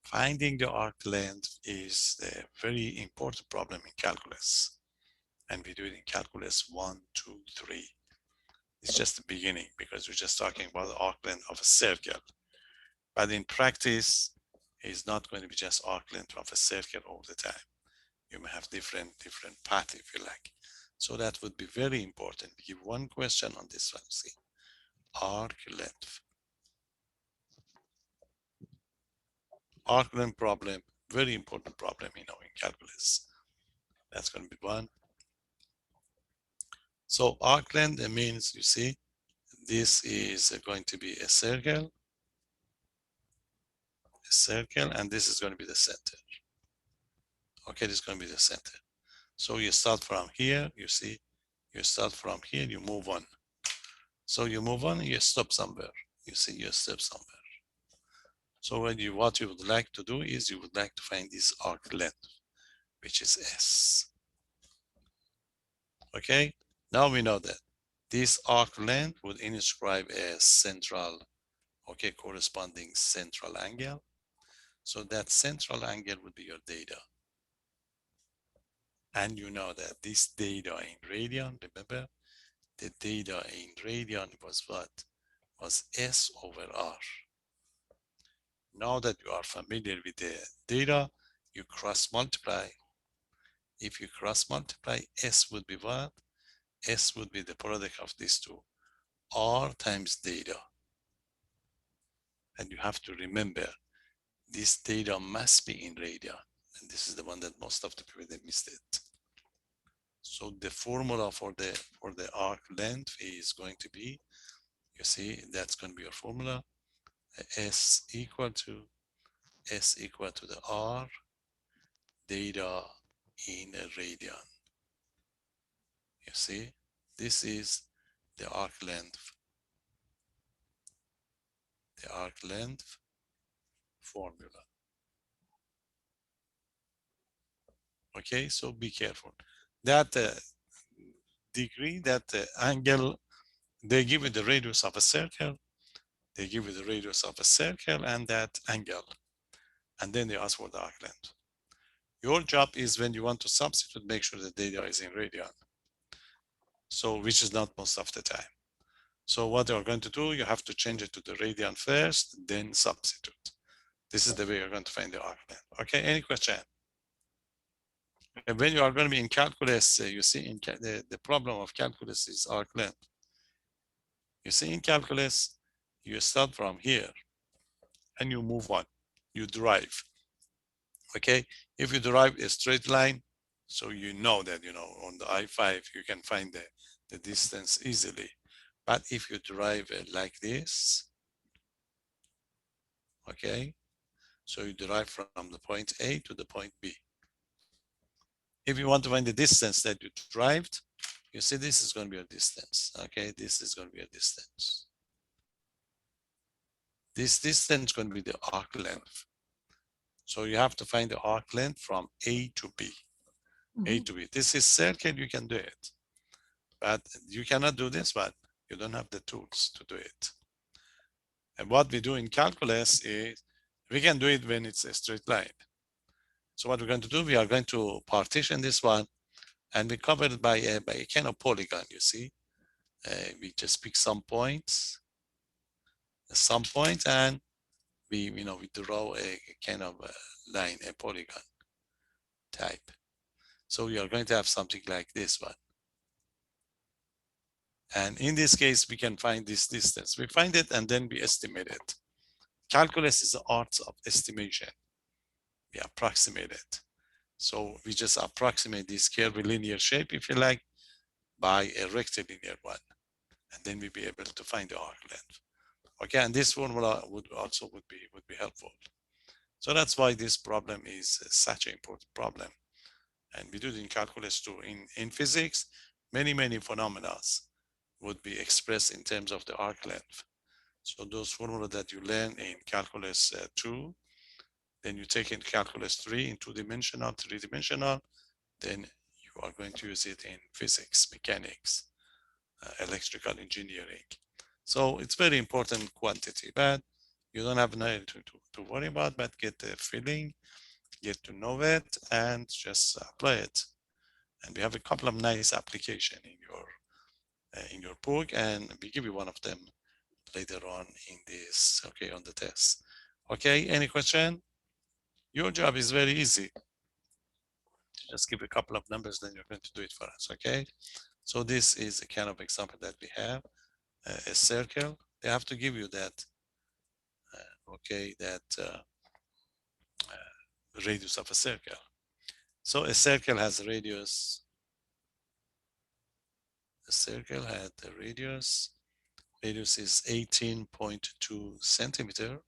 Finding the arc length is a very important problem in calculus. And we do it in calculus 1, 2, 3. It's just the beginning because we're just talking about the arc length of a circle. But in practice, it's not going to be just arc length of a circle all the time. You may have different path if you like. So that would be very important. We give one question on this one. See, arc length. Arc length problem, very important problem, you know, in calculus. That's going to be one. So arc length, it means, you see, this is going to be a circle, and this is going to be the center. Okay, this is going to be the center. So you start from here, you see, you start from here, you move on. So you move on, you stop somewhere. You see, you stop somewhere. So what you would like to do is you would like to find this arc length, which is S. Okay, now we know that this arc length would inscribe a central, okay, corresponding central angle. So that central angle would be your data. And you know that this data in radian, remember, the data in radian was what? Was S over R. Now that you are familiar with the data, you cross multiply. If you cross multiply, S would be what? S would be the product of these two, R times data. And you have to remember, this data must be in radian. And this is the one that most of the people, they missed it. So the formula for the arc length is going to be, you see, that's going to be your formula. S equal to the R data in a radian. You see, this is the arc length. The arc length formula. Okay, so be careful. That degree, that angle, they give you the radius of a circle. They give you the radius of a circle and that angle. And then they ask for the arc length. Your job is when you want to substitute, make sure the data is in radian. So, which is not most of the time. So what you're going to do, you have to change it to the radian first, then substitute. This is the way you're going to find the arc length. Okay, any question? And when you are going to be in calculus, you see in the problem of calculus is arc length. You see in calculus, you start from here and you move on, you derive. Okay, if you derive a straight line, so you know that, on the I-5, you can find the distance easily. But if you derive it like this, okay, so you derive from the point A to the point B. If you want to find the distance that you derived, you see this is going to be a distance, okay? This is going to be a distance. This distance is going to be the arc length. So you have to find the arc length from A to B. A to B. This is circle, you can do it. But you cannot do this, but you don't have the tools to do it. And what we do in calculus is, we can do it when it's a straight line. So what we're going to do, we are going to partition this one and we cover it by a kind of polygon, you see. We just pick some points, and we draw a kind of a line, a polygon type. So we are going to have something like this one. And in this case, we can find this distance. We find it and then we estimate it. Calculus is the art of estimation. We approximate it. So we just approximate this curvilinear shape, if you like, by a rectilinear one. And then we'll be able to find the arc length. Okay, and this formula would be helpful. So that's why this problem is such an important problem. And we do it in calculus too. In physics, many phenomena would be expressed in terms of the arc length. So those formula that you learn in calculus 2, then you take in calculus 3 in 2-dimensional, 3-dimensional, then you are going to use it in physics, mechanics, electrical engineering. So it's very important quantity, but you don't have nothing to worry about, but get the feeling, get to know it, and just apply it. And we have a couple of nice applications in your book, and we give you one of them later on in this, okay, on the test. Okay, any question? Your job is very easy. Just give a couple of numbers, then you're going to do it for us, okay? So this is a kind of example that we have. A circle, they have to give you that, okay, that radius of a circle. So a circle has a radius. A circle had the radius. Radius is 18.2 centimeters.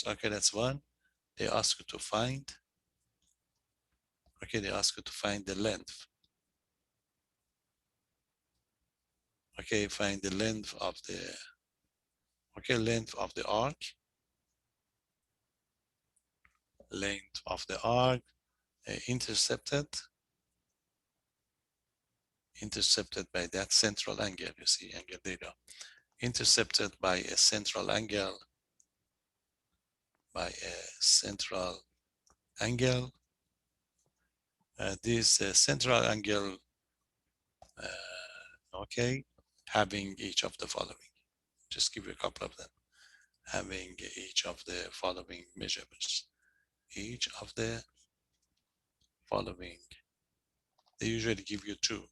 Okay, that's one. They ask you to find. Okay, they ask you to find the length. Okay, find the length of the, length of the arc. Length of the arc, intercepted by that central angle, you see, angle theta. Intercepted by a central angle, this central angle, okay, having each of the following. Just give you a couple of them. Having each of the following measurements. Each of the following. They usually give you 2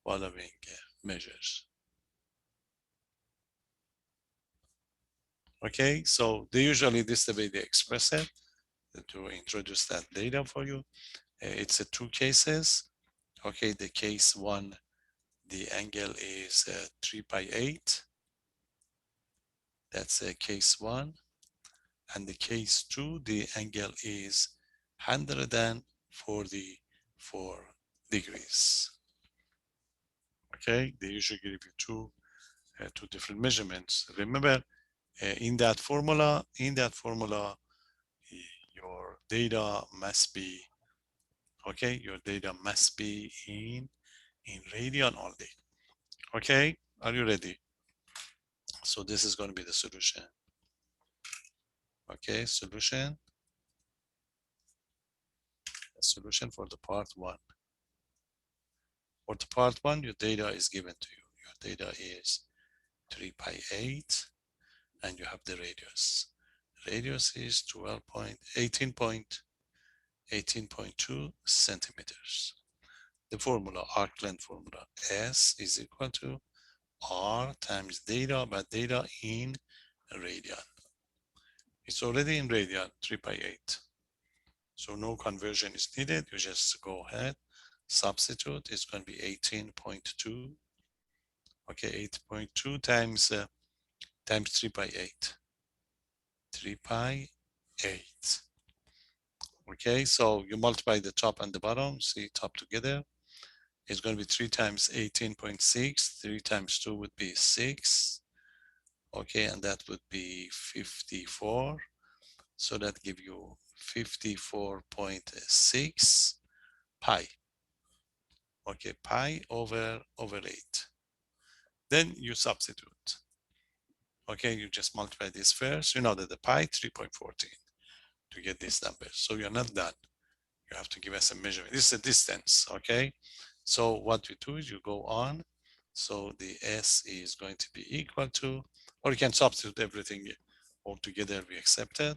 following measures. Okay, so they usually, this is the way they express it to introduce that data for you. It's 2 cases. Okay, the case 1, the angle is 3/8. That's case 1. And the case 2, the angle is 144 degrees. Okay, they usually give you 2 different measurements. Remember, in that formula, your data must be, okay, your data must be in radian only. Okay, are you ready? So this is going to be the solution. Okay, solution. a solution for the part 1. For the part 1, your data is given to you. Your data is 3 pi 8, and you have the radius. Radius is 18.2 centimeters. The formula, arc length formula, S is equal to R times data, but data in radian. It's already in radian, 3 pi 8. So no conversion is needed. You just go ahead, substitute. It's going to be 18.2. Okay, 8.2 times 3 pi 8. 3 pi 8. Okay, so you multiply the top and the bottom, see top together. It's going to be 3 times 18.6. 3 times 2 would be 6. Okay, and that would be 54. So that give you 54.6 pi. Okay, pi over 8. Then you substitute. Okay, you just multiply this first. You know that the pi 3.14 to get this number. So you're not done. You have to give us a measurement. This is a distance, okay? So what you do is you go on. So the S is going to be equal to, or you can substitute everything all together, we accept it.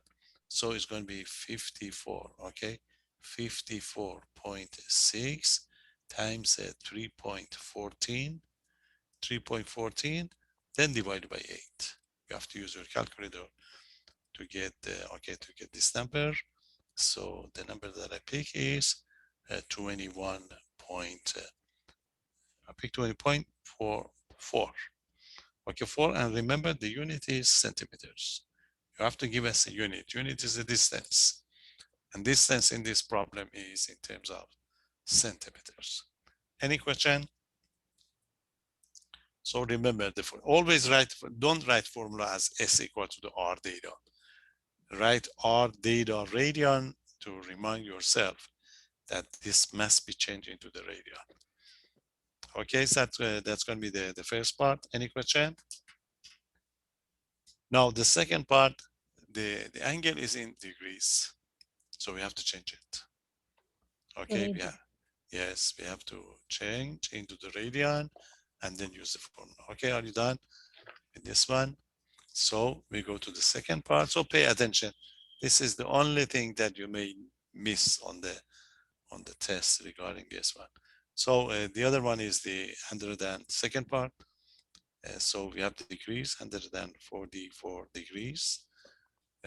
So it's going to be 54, okay? 54.6 times 3.14, 3.14, then divided by 8. You have to use your calculator to get this number. So the number that I pick is 21 point. I pick 20.44. Okay, 4, and remember the unit is centimeters. You have to give us a unit. Unit is a distance, and distance in this problem is in terms of centimeters. Any question? So remember, always don't write formula as S equal to the R data. Write R data radian to remind yourself that this must be changed into the radian. Okay, so that's going to be the first part. Any question? Now the second part, the angle is in degrees, so we have to change it. Okay, yes, we have to change into the radian and then use the formula. Okay, are you done with this one? So we go to the second part. So pay attention. This is the only thing that you may miss on the test regarding this one. So the other one is the 102nd part. So we have degrees, 144 degrees.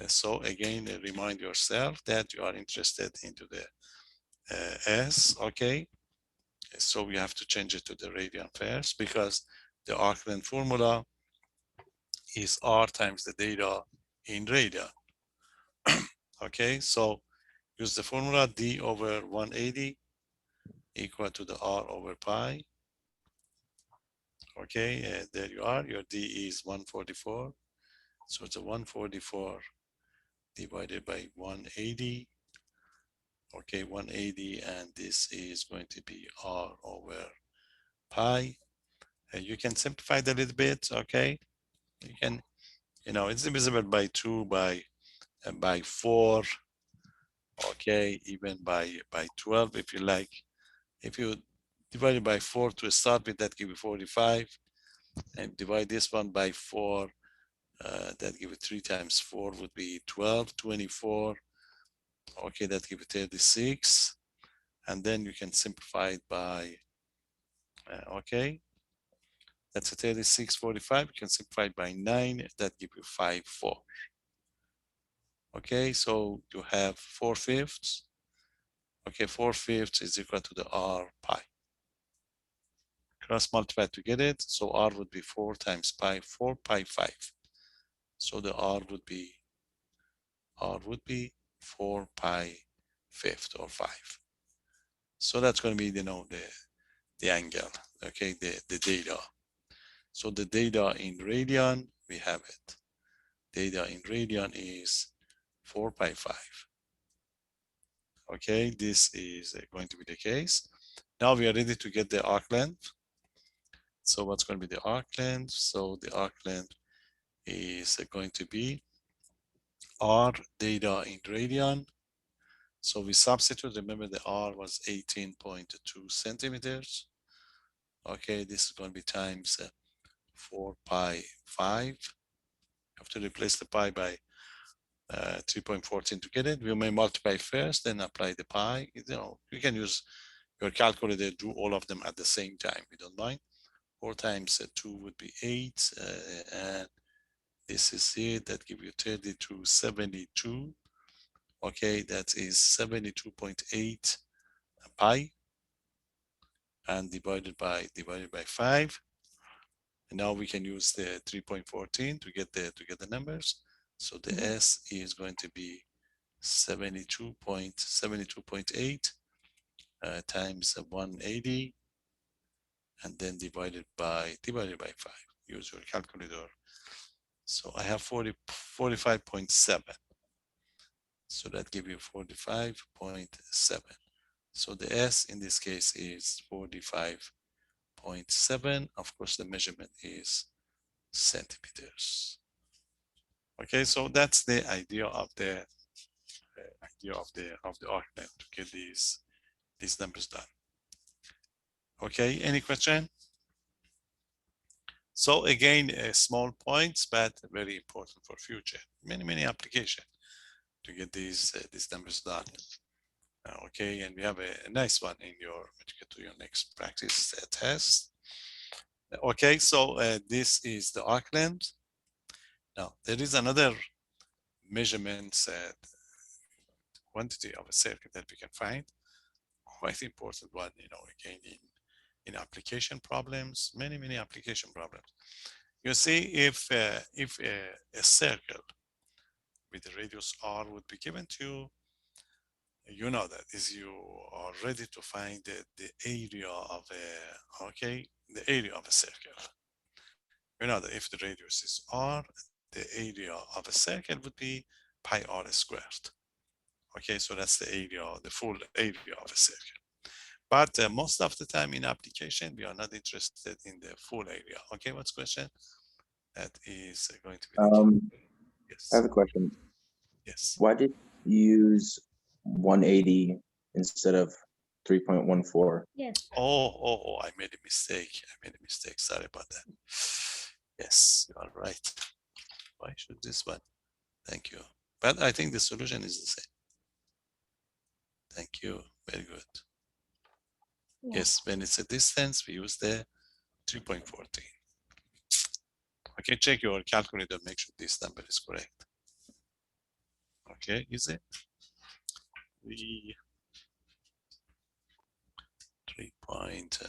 So again, remind yourself that you are interested into the S, okay? So we have to change it to the radian first because the arc length formula is R times the data in radian. Okay, so use the formula D over 180 equal to the R over pi. Okay, there you are. Your D is 144. So it's a 144 divided by 180. Okay, 180, and this is going to be R over pi. You can simplify it a little bit, okay? You can, it's divisible by 2, by 4, okay, even by 12 if you like. If you divide it by 4 to start with, that give you 45, and divide this one by 4, that give you 3 times 4 would be 12, 24, okay, that give you 36, and then you can simplify it by, okay, that's a 36, 45, you can simplify it by 9, that give you 5, 4. Okay, so you have 4/5. Okay, 4/5 is equal to the R pi. Cross multiply to get it. So R would be 4 times pi, 4 pi 5. So the R would be 4 pi 5th or 5. So that's going to be, the angle, okay, the data. So the data in radian, we have it. Data in radian is 4 pi 5. Okay, this is going to be the case. Now we are ready to get the arc length. So what's going to be the arc length? So the arc length is going to be R data in radian. So we substitute, remember the R was 18.2 centimeters. Okay, this is going to be times 4 pi 5. You have to replace the pi by 3.14 to get it. We may multiply first, then apply the pi. You know, you can use your calculator, do all of them at the same time. We don't mind. 4 times 2 would be 8, and this is it. That give you 3272. Okay, that is 72.8 pi, and divided by 5. And now we can use the 3.14 to get the numbers. So the S is going to be 72.8 times 180, and then divided by 5. Use your calculator. So I have 45.7. So that gives you 45.7. So the S in this case is 45.7. Of course, the measurement is centimeters. Okay, so that's the idea of the arc length to get these numbers done. Okay, any question? So again, small points, but very important for future. Many applications to get these numbers done. Okay, and we have a nice one in your to get to your next practice test. Okay, so this is the arc length. Now there is another measurement quantity of a circuit that we can find. Quite important one, you know, again in application problems, many application problems. You see, if a circle with the radius r would be given to you, you know that is you are ready to find the area of the area of a circle. You know that if the radius is r, the area of a circle would be pi r squared. Okay, so that's the area, the full area of a circle. But most of the time in application, we are not interested in the full area. Okay, what's question? That is going to be yes. I have a question. Yes. Why did you use 180 instead of 3.14? Yes. Oh, I made a mistake. Sorry about that. Yes, you are right. Why should this one? Thank you. But I think the solution is the same. Thank you. Very good. Yeah. Yes, when it's a distance, we use the 3.14. Okay, check your calculator, make sure this number is correct. Okay, is it? We 3 point,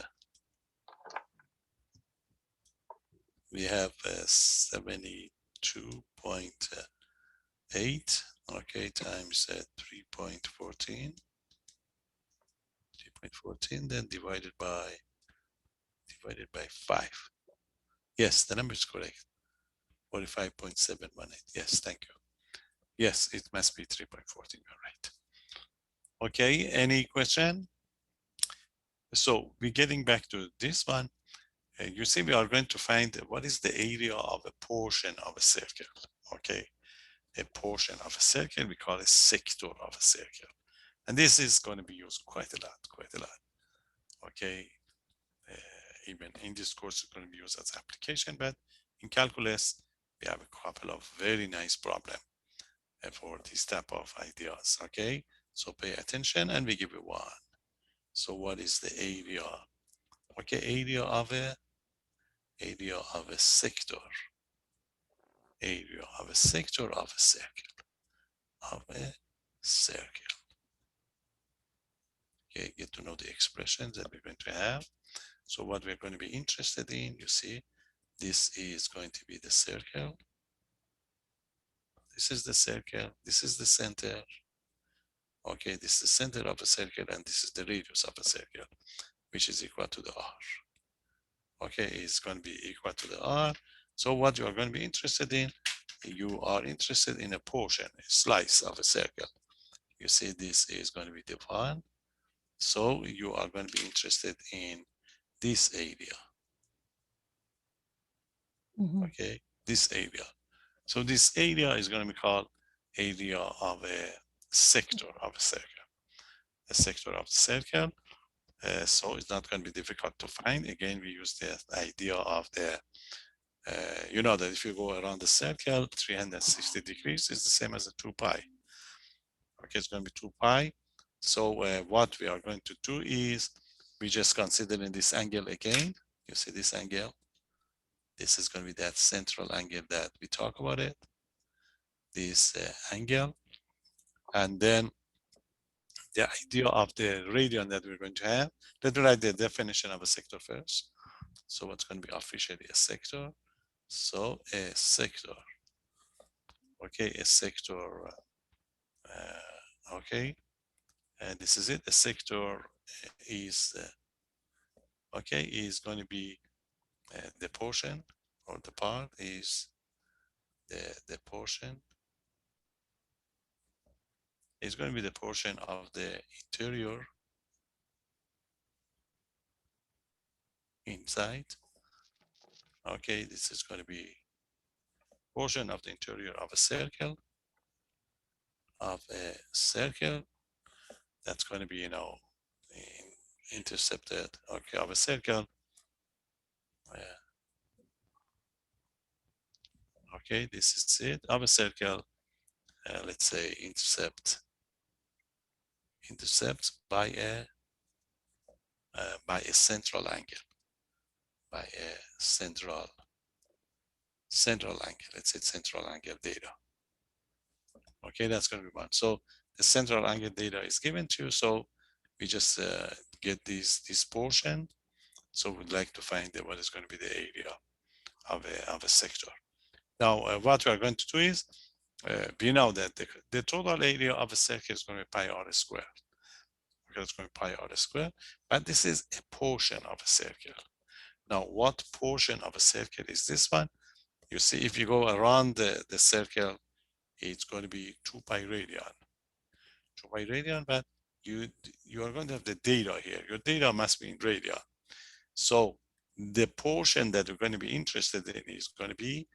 we have 72.8, okay, times 3.14, then divided by 5. Yes, the number is correct. 45.718. Yes, thank you. Yes, it must be 3.14. You're right. Okay, any question? So we're getting back to this one. You see, we are going to find what is the area of a portion of a circle. Okay, a portion of a circle, we call a sector of a circle. And this is going to be used quite a lot. Okay, even in this course, it's going to be used as application, but in calculus, we have a couple of very nice problems for this type of ideas. Okay, so pay attention, and we give you one. So what is the area? Okay, area of a sector. Area of a sector of a circle. Okay, get to know the expressions that we're going to have. So what we're going to be interested in, you see, this is going to be the circle. This is the circle. This is the center. Okay, this is the center of a circle, and this is the radius of a circle, which is equal to the r. Okay, it's going to be equal to the r. So what you are going to be interested in, you are interested in a portion, a slice of a circle. You see, this is going to be the one. So you are going to be interested in this area. Okay, this area. So this area is going to be called area of a sector of a circle. a sector of the circle. So it's not going to be difficult to find. Again, we use the idea of the, you know that if you go around the circle, 360 degrees is the same as a 2 pi. Okay, it's going to be 2 pi. So what we are going to do is, we just considering this angle again. You see this angle? This is going to be that central angle that we talk about it. This angle. And then the idea of the radian that we're going to have. Let's write the definition of a sector first. So what's going to be officially a sector? So a sector, okay, a sector, okay, and this is it. A sector is, okay, is going to be the portion, or the part is the portion is going to be the portion of the interior inside. Okay, this is going to be portion of the interior of a circle, that's going to be, you know, intercepted, okay, of a circle. Okay, this is it, of a circle. Let's say intercept by a central angle, by a central angle. Let's say central angle theta. Okay, that's going to be one. So the central angle theta is given to you. So we just get this portion. So we'd like to find what is going to be the area of a sector. Now, what we are going to do is, we know that the total area of a circle is going to be pi r squared. Okay, it's going to be pi r squared, but this is a portion of a circle. Now, what portion of a circle is this one? You see, if you go around the circle, it's going to be 2 pi radian. 2 pi radian, but you are going to have the data here. Your data must be in radian. So the portion that we're going to be interested in is going to be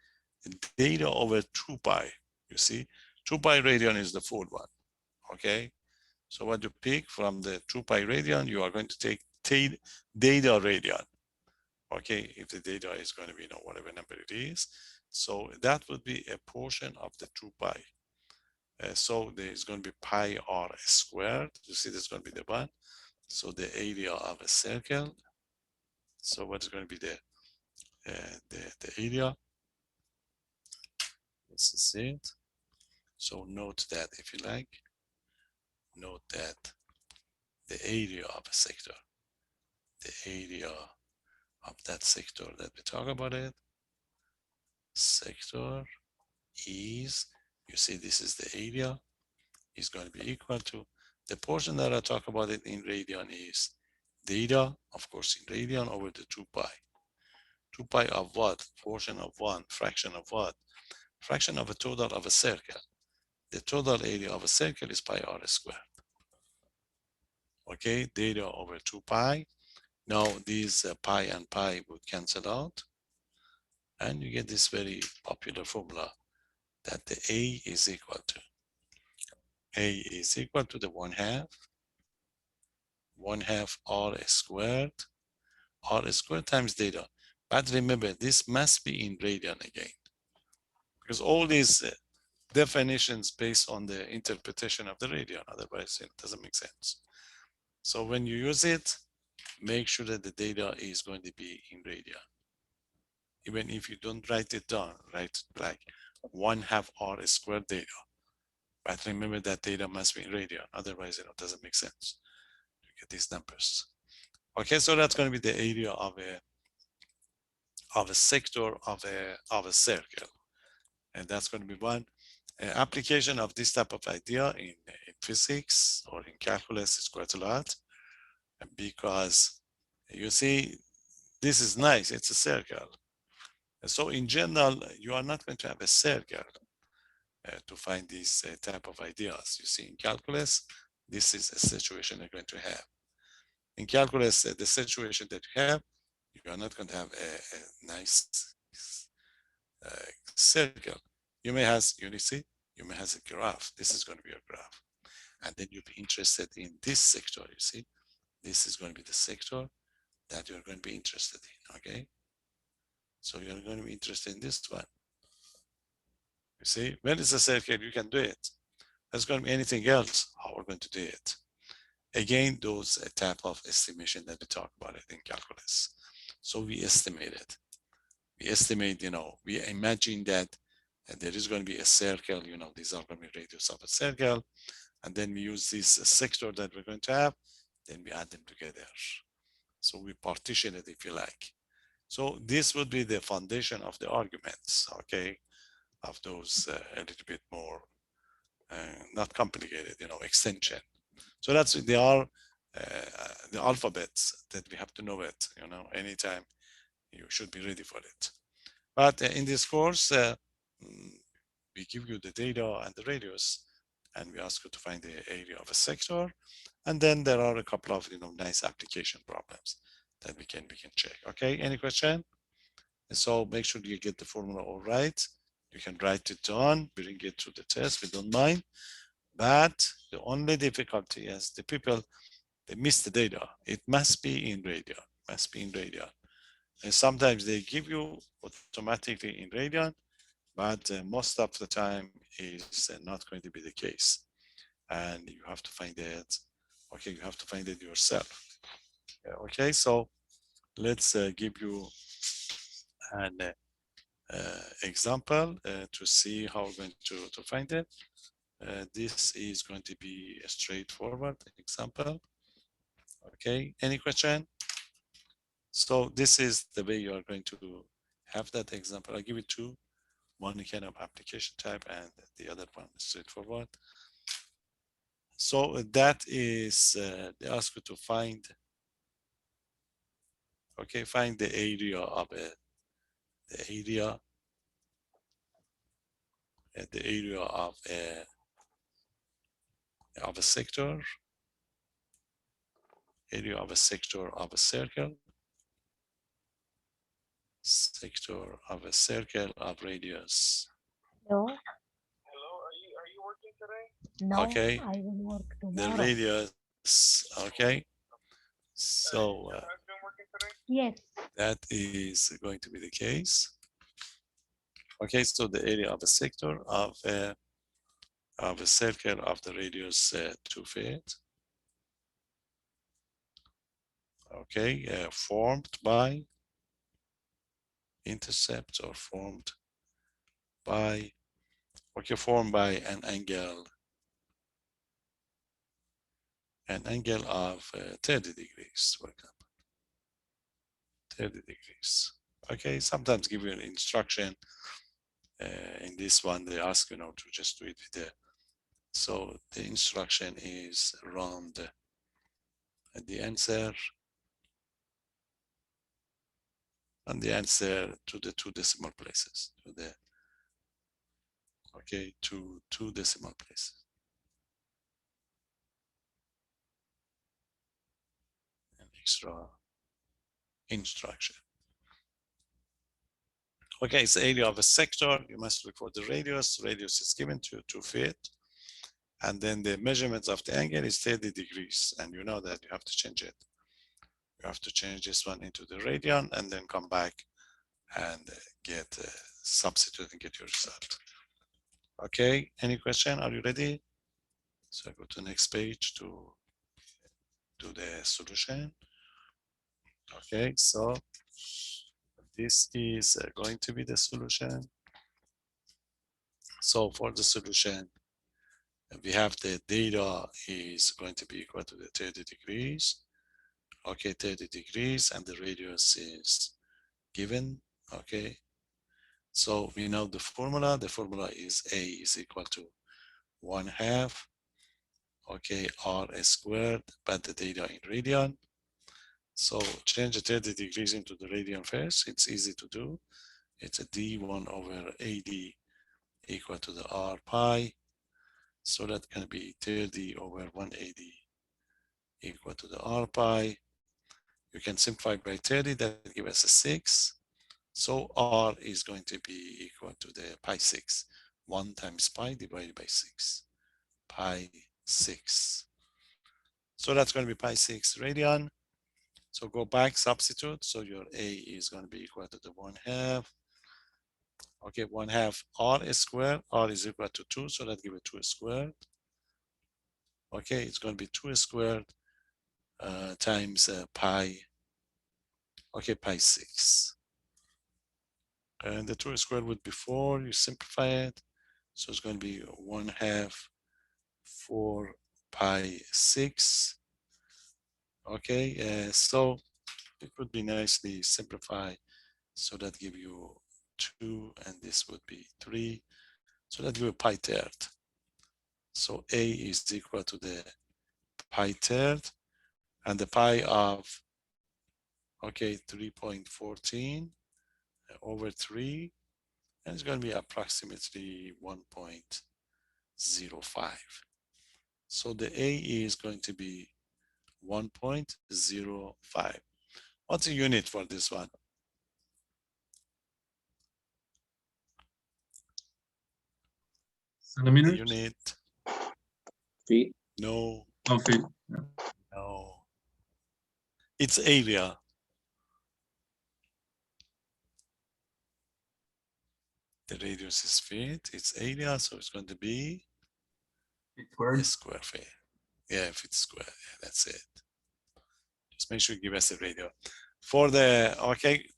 data over 2 pi. You see, 2 pi radian is the full one. Okay, so what you pick from the 2 pi radian, you are going to take data radian. Okay, if the data is going to be, you know, whatever number it is. So that would be a portion of the 2 pi. So there is going to be pi r squared. You see, that's going to be the one. So the area of a circle. So what is going to be the area? This is it. So note that, if you like, note that the area of a sector, the area of that sector that we talk about it, sector is, you see, this is the area, is going to be equal to the portion that I talk about it in radian is theta, of course, in radian over the 2 pi. 2 pi of what? Portion of one, fraction of what? Fraction of a total of a circle. The total area of a circle is pi r squared. Okay, theta over 2 pi. Now these pi and pi would cancel out, and you get this very popular formula that the A is equal to the 1/2 r squared times theta. But remember, this must be in radian again, because all these definitions based on the interpretation of the radian, otherwise it doesn't make sense. So when you use it, make sure that the data is going to be in radian. Even if you don't write it down, write like 1/2 r squared data. But remember that data must be in radian, otherwise it doesn't make sense to get these numbers. Okay, so that's going to be the area of a sector of a circle, and that's going to be one application of this type of idea in physics or in calculus is quite a lot, because you see, this is nice, it's a circle. So in general, you are not going to have a circle to find these type of ideas. You see, in calculus, this is a situation you're going to have. In calculus, the situation that you have, you are not going to have a nice circle. You may have, you see, you may have a graph. This is going to be a graph. and then you'll be interested in this sector. You see, this is going to be the sector that you're going to be interested in. Okay, so you're going to be interested in this one. You see, when it's a circle, you can do it. There's going to be anything else, how we're going to do it. Again, those type of estimation that we talk about it in calculus. So we estimate it. We estimate, we imagine that there is going to be a circle, these are going to be radius of a circle. And then we use this sector that we're going to have, then we add them together. So we partition it if you like. So this would be the foundation of the arguments, okay, of those a little bit more, not complicated, extension. So that's, they are the alphabets that we have to know it, anytime you should be ready for it. But in this course, we give you the data and the radius, and we ask you to find the area of a sector. And then there are a couple of nice application problems that we can check. Okay, any question? And so make sure you get the formula all right. You can write it down, bring it to the test, we don't mind. But the only difficulty is the people, they miss the data. It must be in radian, And sometimes they give you automatically in radian, but most of the time is not going to be the case. And you have to find it, okay, you have to find it yourself. Okay, so let's give you an example to see how we're going to find it. This is going to be a straightforward example. Okay, any question? So this is the way you are going to have that example. I'll give you two, one kind of application type and the other one is straightforward. So that is, they ask you to find, okay, find the area of the area of a sector, area of a sector of a circle, sector of a circle of radius. Hello? Hello, are you working today? No, Okay. I will work The tomorrow. radius, okay. So Your husband working today? Yes. that is going to be the case. Okay, so the area of a sector of a circle of the radius 2 feet. Okay, formed by intercept or formed by, okay, formed by an angle of 30 degrees, for example, 30 degrees. Okay, sometimes give you an instruction. In this one, they ask to just do it with the, so the instruction is round the answer, and the answer to the 2 decimal places, to the, okay, to 2 decimal places. An extra instruction. Okay, it's the area of a sector. You must look for the radius. Radius is given to 2 feet. And then the measurements of the angle is 30 degrees. And you know that you have to change it. You have to change this one into the radian and then come back and get substitute and get your result. Okay, any question? Are you ready? So I go to the next page to do the solution. Okay, so this is going to be the solution. So for the solution, we have the data is going to be equal to the 30 degrees. Okay, 30 degrees, and the radius is given. Okay, so we know the formula. The formula is A is equal to 1/2, okay, R squared, but the data in radian. So change the 30 degrees into the radian first. It's easy to do. It's a D1 over AD equal to the R pi. So that can be 30 over 180 equal to the R pi. You can simplify by 30, that gives us a 6. So R is going to be equal to the pi 6. 1 times pi divided by 6. Pi 6. So that's going to be pi 6 radian. So go back, substitute. So your A is going to be equal to the 1/2. Okay, 1/2 r squared. R is equal to 2, so let's give it 2 squared. Okay, it's going to be 2 squared times pi. Okay, pi 6. And the 2 squared would be 4. You simplify it. So it's going to be 1/2 4 pi 6. Okay, so it would be nicely simplified. So that give you 2, and this would be 3. So that give you pi third. So A is equal to the pi third, and the pi of, okay, 3.14 over 3, and it's going to be approximately 1.05. So the A is going to be 1.05. What's the unit for this one? The Centimeters? unit? Feet. No, Oh, feet. no. It's area. The radius is feet. It's area, so it's going to be Feet a squared. square feet. Yeah, feet square. Yeah, that's it. Just make sure you give us a radio. For the, okay,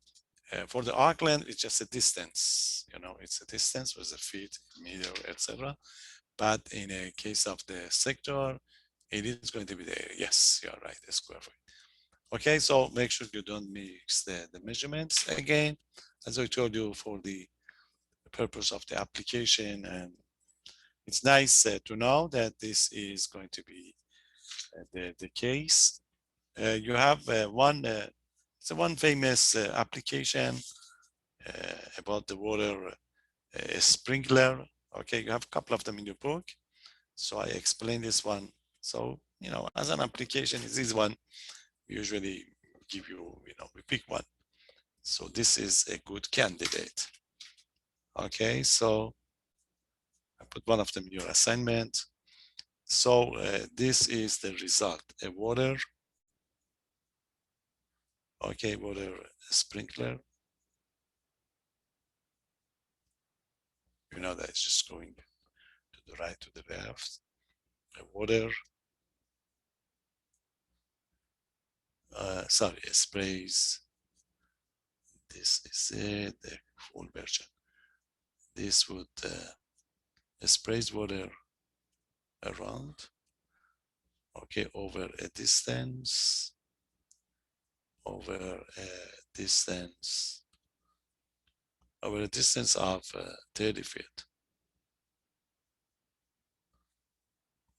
for the arc length, it's just a distance. You know, it's a distance with a feet, meter, etc. But in a case of the sector, it is going to be the area. Yes, you're right, the square feet. Okay, so make sure you don't mix the measurements again. As I told you, for the purpose of the application, and it's nice to know that this is going to be the case. You have it's one famous application about the water sprinkler. Okay, you have a couple of them in your book. So I explained this one. So, you know, as an application, is this one. We usually give you, we pick one. So this is a good candidate. Okay, so I put one of them in your assignment. So this is the result, a water, okay, water sprinkler. You know that it's just going to the right, to the left. A water, sorry, a sprays. This is it, the full version. This would sprays water around, okay, over a distance, over a distance of 30 feet.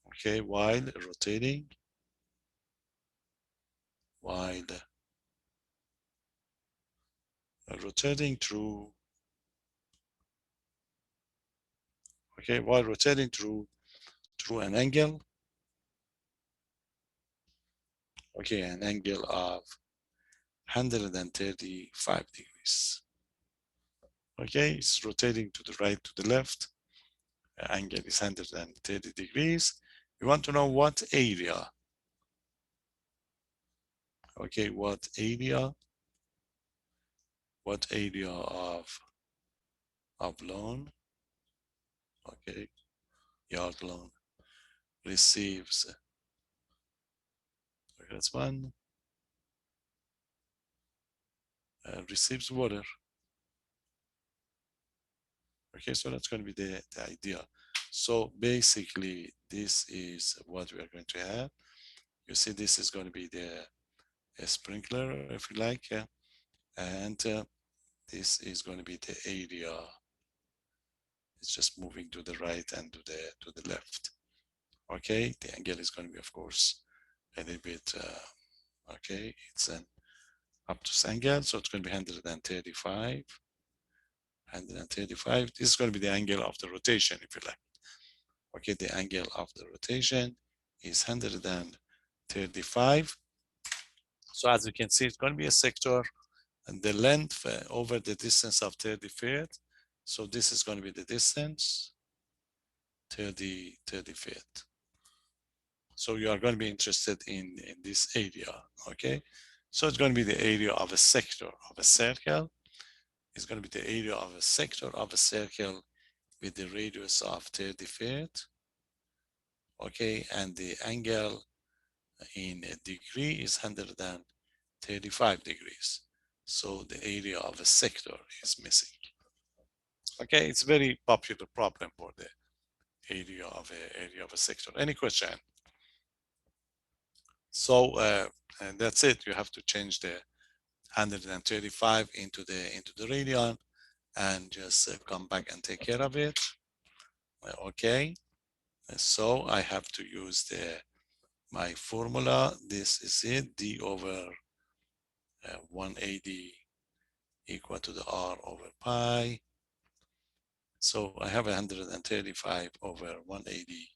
Okay, while rotating through, okay, while rotating through an angle, okay, an angle of 135 degrees. Okay, it's rotating to the right, to the left. Angle is 130 degrees. We want to know what area. Okay, what area of lawn, okay, yard lawn receives, that's one, receives water. Okay, so that's going to be the idea. So basically, this is what we are going to have. You see, this is going to be the sprinkler, if you like, and this is going to be the area. It's just moving to the right and to the left. Okay, the angle is going to be, of course, a little bit. Okay, it's an obtuse angle, so it's going to be 135. 135. This is going to be the angle of the rotation, if you like. Okay, the angle of the rotation is 135. So as you can see, it's going to be a sector, and the length over the distance of 30 feet. So this is going to be the distance, 30 feet. So you are going to be interested in this area, okay? So it's going to be the area of a sector of a circle. It's going to be the area of a sector of a circle with the radius of 30 feet, okay? And the angle in a degree is 135 degrees. So the area of a sector is missing. Okay, it's a very popular problem for the area of a sector. Any question? So and that's it. You have to change the 135 into the radian and just come back and take care of it. Okay. So I have to use my formula. This is it. D over 180 equal to the R over pi. So I have 135 over 180.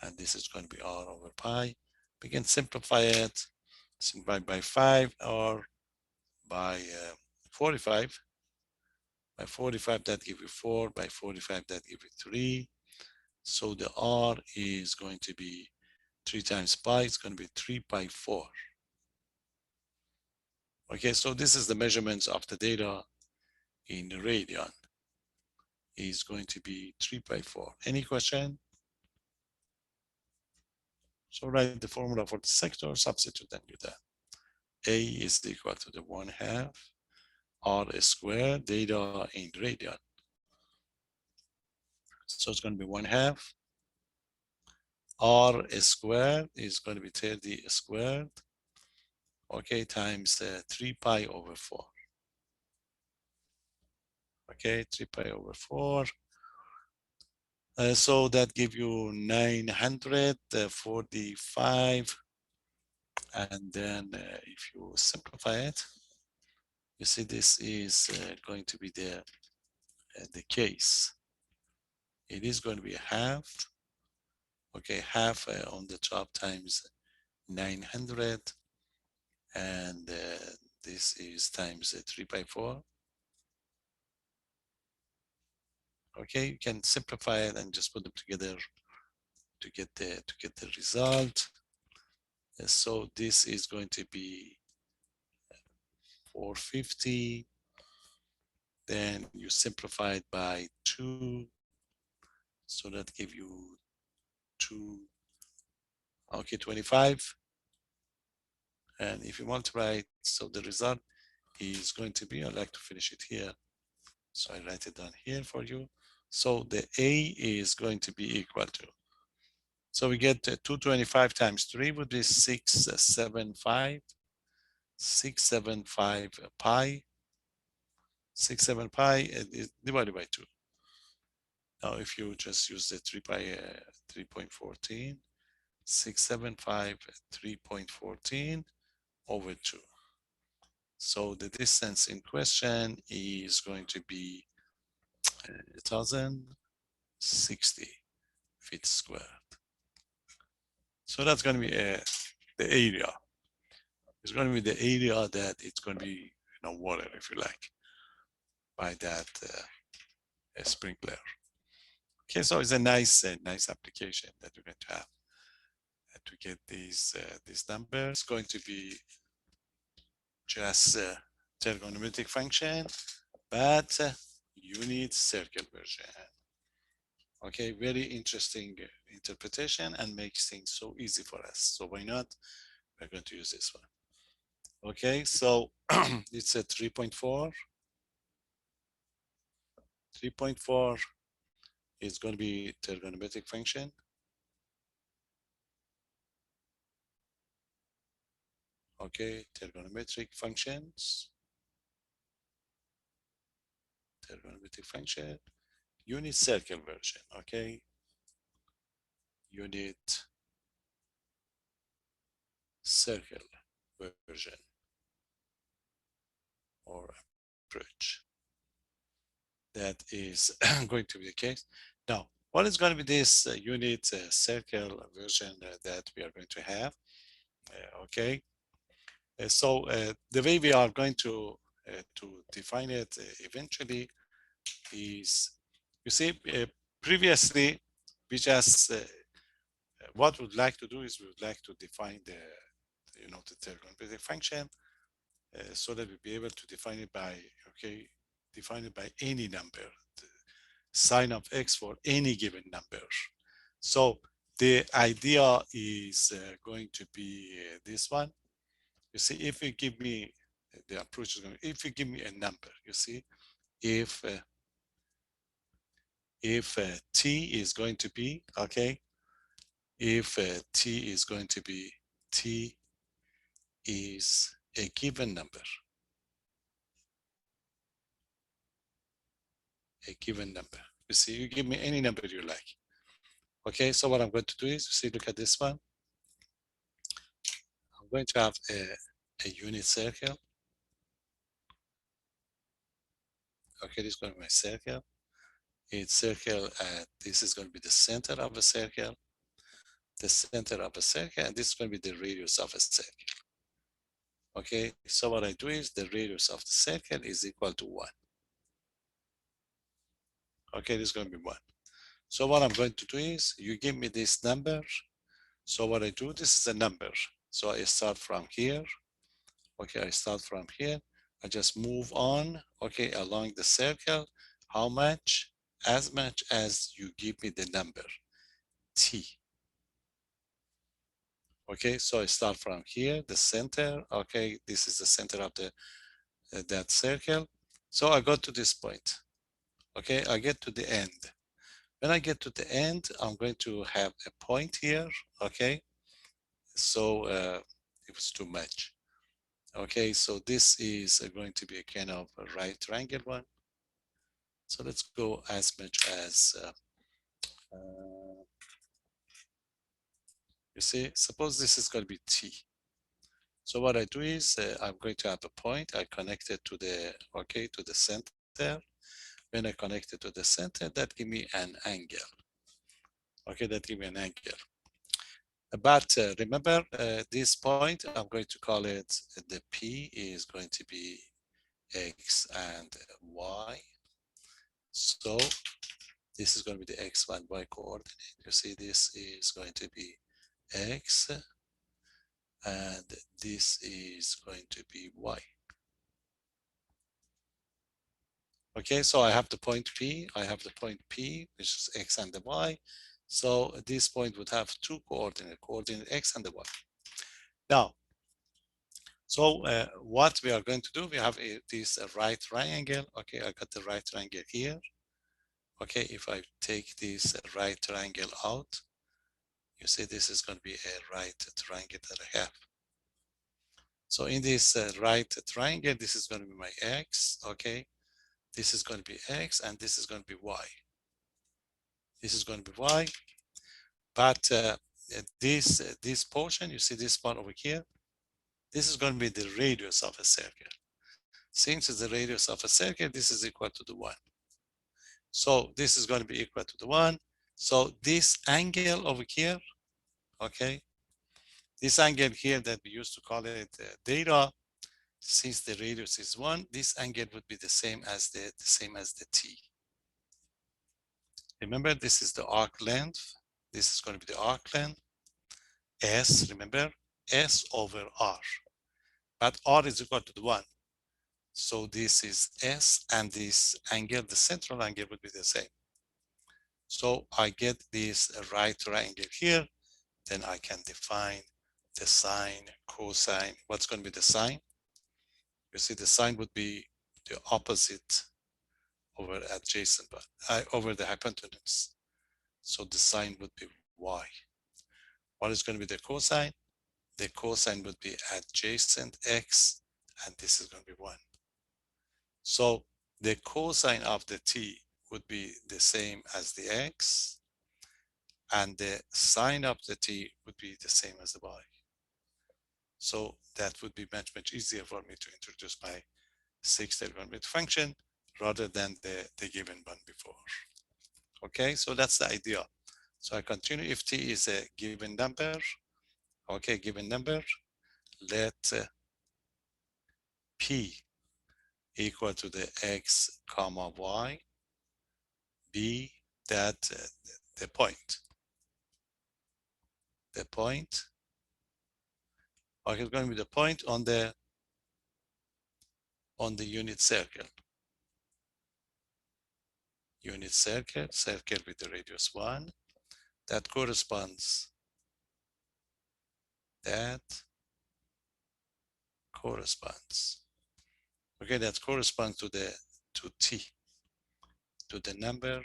And this is going to be R over pi. We can simplify it. Simplify by 5 or by 45. By 45, that gives you 4. By 45, that gives you 3. So the R is going to be 3 times pi. It's going to be 3 pi 4. Okay, so this is the measurements of the data in the radian. Is going to be 3 pi 4. Any question? So write the formula for the sector, substitute and do that. A is equal to the 1/2 R squared data in radian. So it's going to be 1/2 R squared is going to be 30 squared, okay, times 3 pi over 4. Okay, 3 pi over 4. So that gives you 945. And then if you simplify it, you see this is going to be the case. It is going to be 1/2. Okay, 1/2 on the top times 900. And this is times 3 pi 4. Okay, you can simplify it and just put them together to get the result. So this is going to be 450. Then you simplify it by 2. So that give you 2. Okay, 25. And if you multiply it, so the result is going to be, I'd like to finish it here. So I write it down here for you. So the A is going to be equal to, so we get 225 times 3 would be 675. 675 pi. 67 pi is divided by 2. Now if you just use the 3 pi 3.14, 675 3.14 over 2. So the distance in question is going to be 1,060 feet squared. So that's going to be the area. It's going to be the area that it's going to be, water, if you like, by that sprinkler. Okay, so it's a nice application that you're going to have to get these numbers. It's going to be just trigonometric function, but unit circle version. Okay, very interesting interpretation and makes things so easy for us. So why not? We're going to use this one. Okay, so it's a 3.4. 3.4 is going to be trigonometric function. Okay, trigonometric functions. Trigonometric function. Unit circle version, okay? Unit circle version or approach. That is going to be the case. Now, what is going to be this unit circle version that we are going to have? Okay, so the way we are going to define it eventually is, you see, previously we just what we'd like to do is we would like to define the trigonometric function so that we'll be able to define it by any number, the sine of x for any given number. So the idea is going to be this one. You see, if you give me the approach is going, if you give me a number, you see, if t is going to be if t is going to be t is a given number, you see, you give me any number you like. Okay, so what I'm going to do is, you see, look at this one. I'm going to have a unit circle. Okay, this is going to be my circle. It's circle, this is going to be the center of a circle, the center of a circle, and this is going to be the radius of a circle. Okay, so what I do is the radius of the circle is equal to 1. Okay, this is going to be 1. So what I'm going to do is, you give me this number. So what I do, this is a number. So I start from here. Okay, I start from here. I just move on, okay, along the circle. How much? As much as you give me the number, t. Okay, so I start from here, the center. Okay, this is the center of the that circle. So I got to this point. Okay, I get to the end. When I get to the end, I'm going to have a point here. Okay, so it was too much. Okay, so this is going to be a kind of a right triangle one. So let's go as much as you see, suppose this is going to be t. So what I do is I'm going to have a point. I connect it to the to the center. When I connect it to the center, that give me an angle. Okay, that give me an angle. But remember this point, I'm going to call it the P is going to be X and Y. So this is going to be the X and Y coordinate. You see, this is going to be X and this is going to be Y. Okay, so I have the point P, I have the point P, which is X and the Y. So this point would have two coordinate X and the Y. Now, so what we are going to do, we have this right triangle. Okay, I got the right triangle here. Okay, if I take this right triangle out, you see this is going to be a right triangle that I have. So in this right triangle, this is going to be my X. Okay, this is going to be X and this is going to be Y. This is going to be Y. But this portion, you see this part over here, this is going to be the radius of a circle. Since it's the radius of a circle, this is equal to the 1. So this is going to be equal to the 1. So this angle over here, okay, this angle here that we used to call it theta, since the radius is 1, this angle would be the same as the t. Remember, this is the arc length. This is going to be the arc length. S, remember, S over R. But R is equal to the 1. So this is S and this angle, the central angle would be the same. So I get this right triangle here, then I can define the sine, cosine. What's going to be the sine? You see the sine would be the opposite over adjacent, but over the hypotenuse. So the sine would be y. What is going to be the cosine? The cosine would be adjacent x, and this is going to be 1. So the cosine of the t would be the same as the x, and the sine of the t would be the same as the y. So that would be much, much easier for me to introduce my 6 trigonometric function rather than the given one before. Okay, so that's the idea. So I continue. If t is a given number, okay, given number, let p equal to the x comma y be that the point. the point. Okay, it's going to be the point on the unit circle. Unit circle, circle with the radius 1. That corresponds. That corresponds. Okay, that corresponds to t, to the number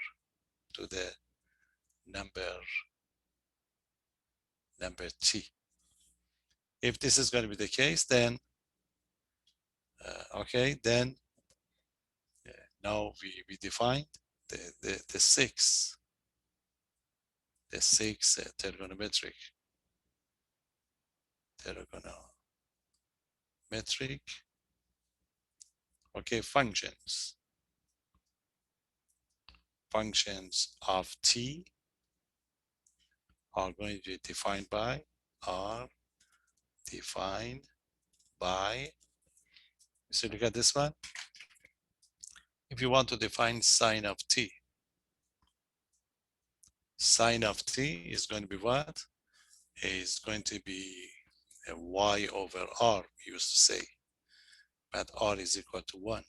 t. If this is going to be the case, then okay, then now we defined the six trigonometric okay functions of t are going to be defined by so look at this one. If you want to define sine of t is going to be what? Is going to be a y over r, we used to say, but r is equal to 1.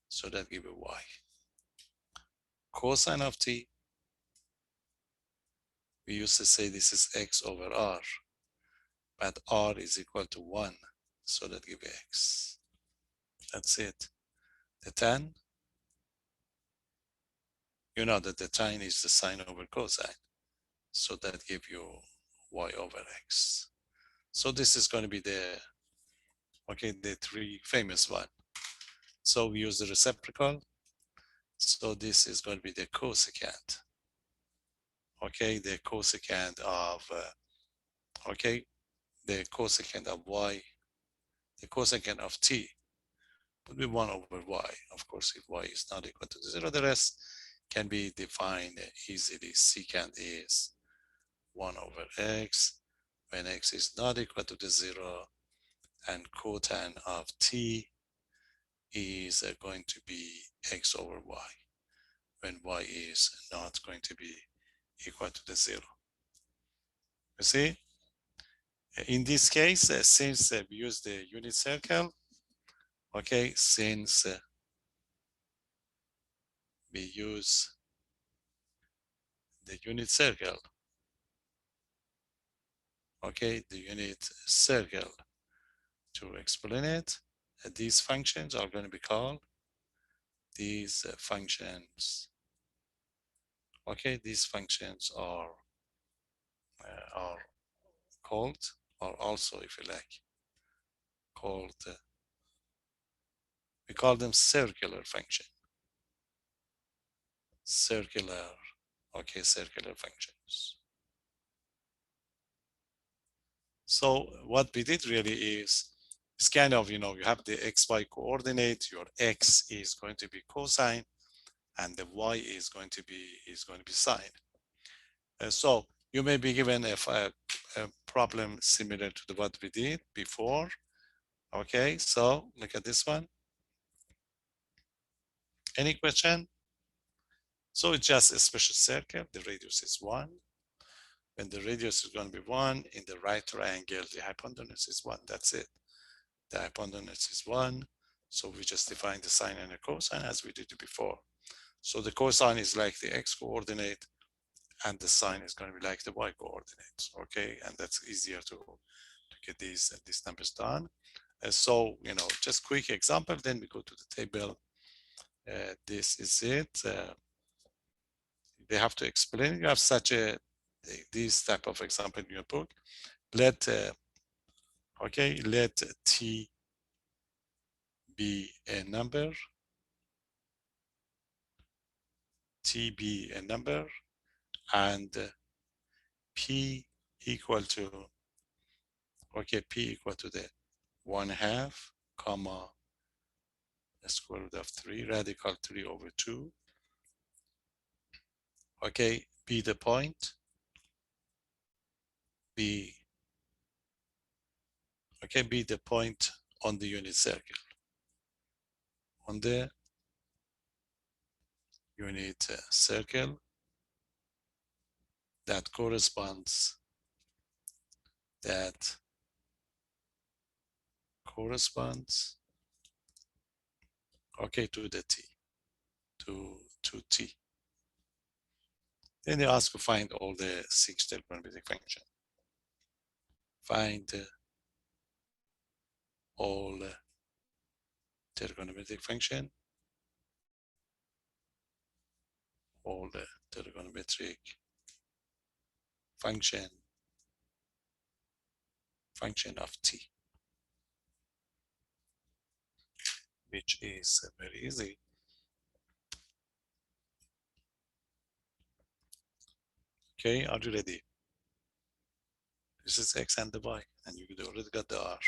So that give a y. Cosine of t, we used to say this is x over r, but r is equal to 1. So that give x. That's it. The tan, you know that the tan is the sine over cosine. So that give you y over x. So this is going to be the three famous one. So we use the reciprocal. So this is going to be the cosecant. Okay, the cosecant of the cosecant of y, the cosecant of t would be 1 over y. Of course, if y is not equal to 0, the rest can be defined easily. Secant is 1 over x when x is not equal to the 0, and cotan of t is going to be x over y when y is not going to be equal to the 0. You see? In this case, since we use the unit circle, okay, since we use the unit circle, okay, the unit circle to explain it, these functions are going to be called these functions. Okay, these functions are called, or also, if you like, called, we call them circular function. Circular functions. So what we did really is, it's kind of, you have the xy coordinate, your x is going to be cosine, and the y is going to be sine. So you may be given a problem similar to what we did before. Okay, so look at this one. Any question? So it's just a special circle. The radius is 1. When the radius is going to be 1, in the right triangle, the hypotenuse is 1. That's it. The hypotenuse is 1. So we just define the sine and the cosine as we did before. So the cosine is like the x coordinate, and the sine is going to be like the y coordinates. Okay, and that's easier to get these numbers done. So, just quick example, then we go to the table. This is it. They have to explain. You have such this type of example in your book. Let t be a number. T be a number, and p equal to the 1/2 comma the square root of 3 radical 3 over 2. Okay, be the point. Be the point on the unit circle. On the unit circle that corresponds that corresponds, okay, to the t, to t. Then they ask to find all the 6 trigonometric functions. Find all trigonometric function, all the trigonometric function of t, which is very easy. Okay, are you ready? This is x and the y, and you already got the r.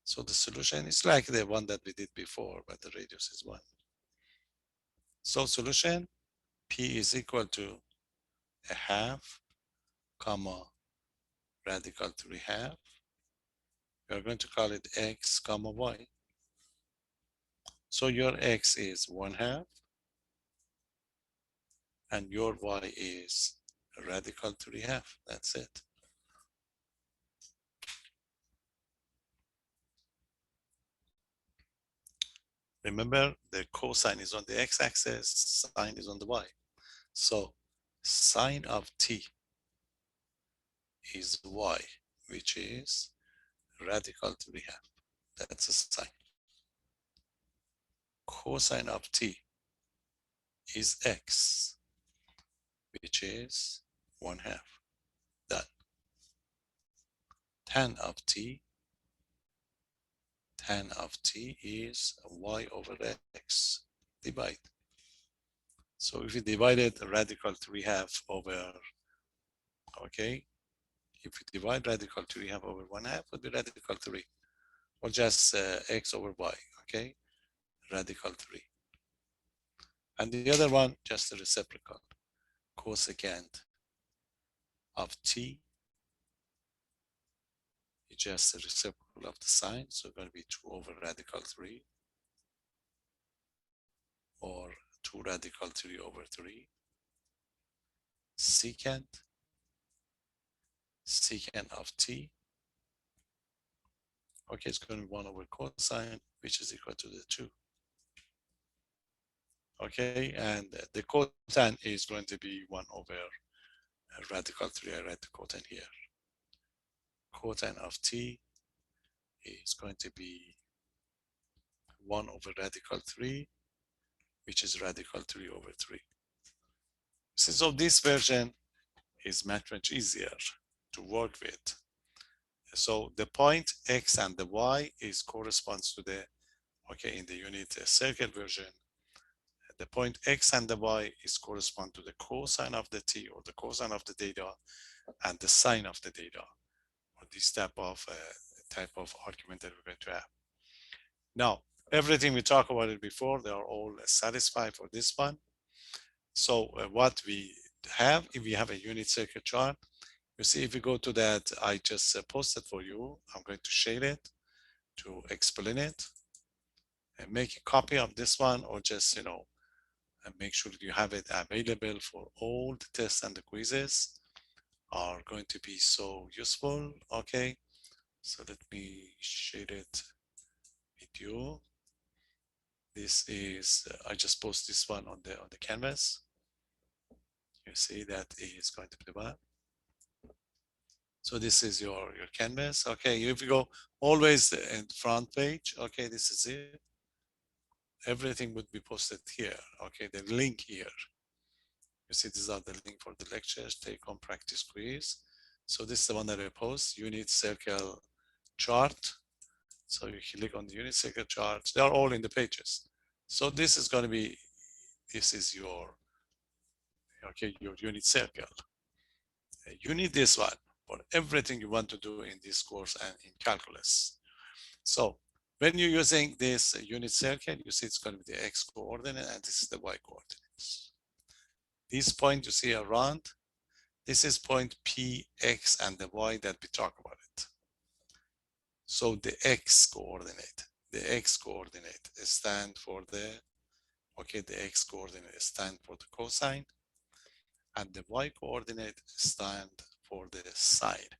So the solution is like the one that we did before, but the radius is 1. So solution, p is equal to a half, comma, radical 3 half. We are going to call it x, comma, y. So your x is 1/2, and your y is radical 3/2. That's it. Remember, the cosine is on the x-axis, sine is on the y. So sine of t is y, which is radical 3/2. That's a sine. Cosine of t is x, which is 1/2. Done. Tan of t is y over x. Divide. So if you divided radical 3/2 over, okay, if you divide radical 3/2 over 1/2 would be radical 3, or just x over y, okay, radical 3. And the other one, just the reciprocal, cosecant of t is just the reciprocal of the sine, so it's going to be 2 over radical 3, or 2 radical 3 over 3. Secant of t, okay, it's going to be 1 over cosine, which is equal to the 2. Okay, and the cotan is going to be 1 over radical 3. I read the cotan here. Cotan of t is going to be 1 over radical 3, which is radical 3 over 3. So this version is much easier to work with. So the point x and the y is corresponds to the, okay, in the unit circle version, the point x and the y is correspond to the cosine of the t, or the cosine of the data, and the sine of the data, or this type of argument that we're going to have. Now, everything we talked about it before, they are all satisfied for this one. So what we have, if we have a unit circle chart, you see, if you go to that, I just posted for you, I'm going to shade it to explain it, and make a copy of this one, or just, you know, and make sure that you have it available for all the tests and the quizzes are going to be so useful. Okay, so let me share it with you. This is I just post this one on the canvas. You see that is going to be the one. So this is your canvas. Okay, if you go always in front page, okay, this is it. Everything would be posted here. Okay, the link here. You see, these are the link for the lectures, take home practice quiz. So this is the one that I post, unit circle chart. So you click on the unit circle chart. They are all in the pages. So this is going to be, this is your, okay, your unit circle. You need this one for everything you want to do in this course and in calculus. So when you're using this unit circle, you see it's going to be the x coordinate, and this is the y coordinates. This point you see around, this is point P, X, and the Y that we talk about it. So the x coordinate stand for the, okay, the x coordinate stand for the cosine, and the y coordinate stand for the sine.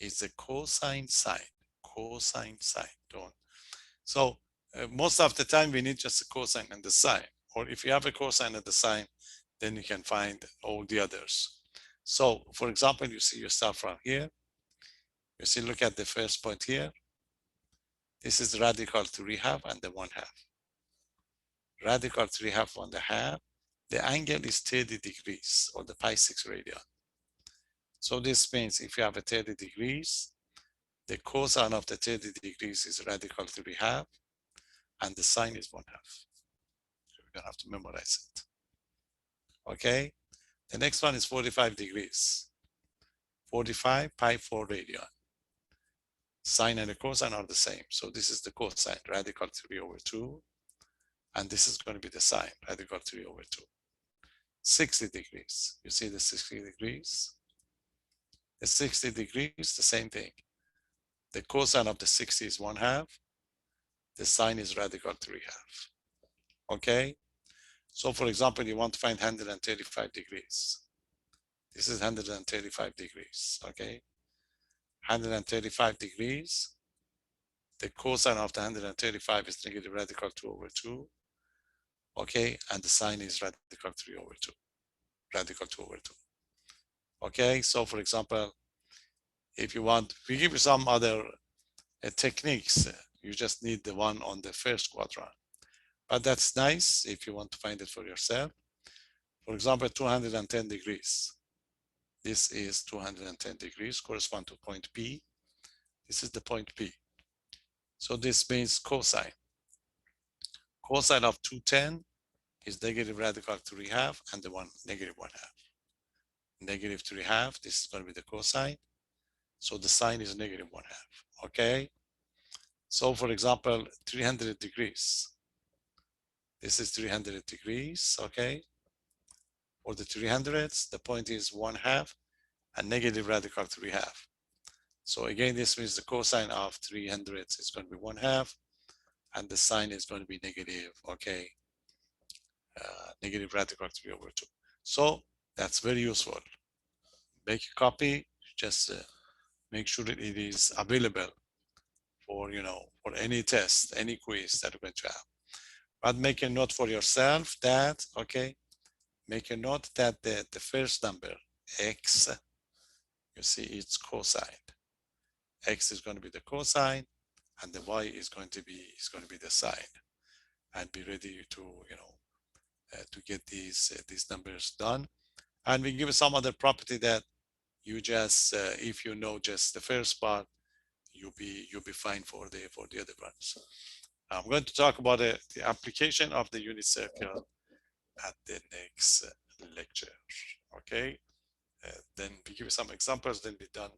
is the cosine sine. Cosine sine. Don't. So most of the time we need just a cosine and the sine. Or if you have a cosine and the sine, then you can find all the others. So for example, you see you start from here. You see, look at the first point here. This is radical 3/2 and the 1/2. Radical 3/2 and the half. The angle is 30 degrees or the pi 6 radian. So this means if you have a 30 degrees, the cosine of the 30 degrees is radical 3/2 and the sine is 1/2. So we're gonna have to memorize it. Okay. The next one is 45 degrees. 45 pi 4 radian. Sine and the cosine are the same. So this is the cosine, radical 3/2. And this is going to be the sine, radical 3/2. 60 degrees. You see the 60 degrees? The 60 degrees, the same thing. The cosine of the 60 is 1/2. The sine is radical 3/2. Okay? So for example, you want to find 135 degrees. This is 135 degrees, okay? 135 degrees. The cosine of the 135 is negative radical 2/2. Okay, and the sine is radical 3/2. Radical 2/2. Okay, so for example, if you want, we give you some other techniques. You just need the one on the first quadrant. But that's nice if you want to find it for yourself. For example, 210 degrees. This is 210 degrees, correspond to point P. This is the point P. So this means cosine. Cosine of 210 is negative radical 3/2 and the one negative 1/2. Negative 3/2, this is going to be the cosine. So the sine is negative 1/2, okay? So for example, 300 degrees. This is 300 degrees, okay? For the 300s, the point is 1/2 and negative radical 3/2. So again, this means the cosine of 300 is going to be 1/2 and the sine is going to be negative, okay? Negative radical 3/2. So that's very useful. Make a copy, just make sure that it is available for, for any test, any quiz that you're going to have. But make a note for yourself that, okay, make a note that the first number, x, you see it's cosine. X is going to be the cosine and the y is going to be the sine. And be ready to, to get these numbers done. And we give some other property that you just, if you know just the first part, you'll be fine for the other ones. I'm going to talk about the application of the unit circle at the next lecture. Okay, then we give some examples. Then we're done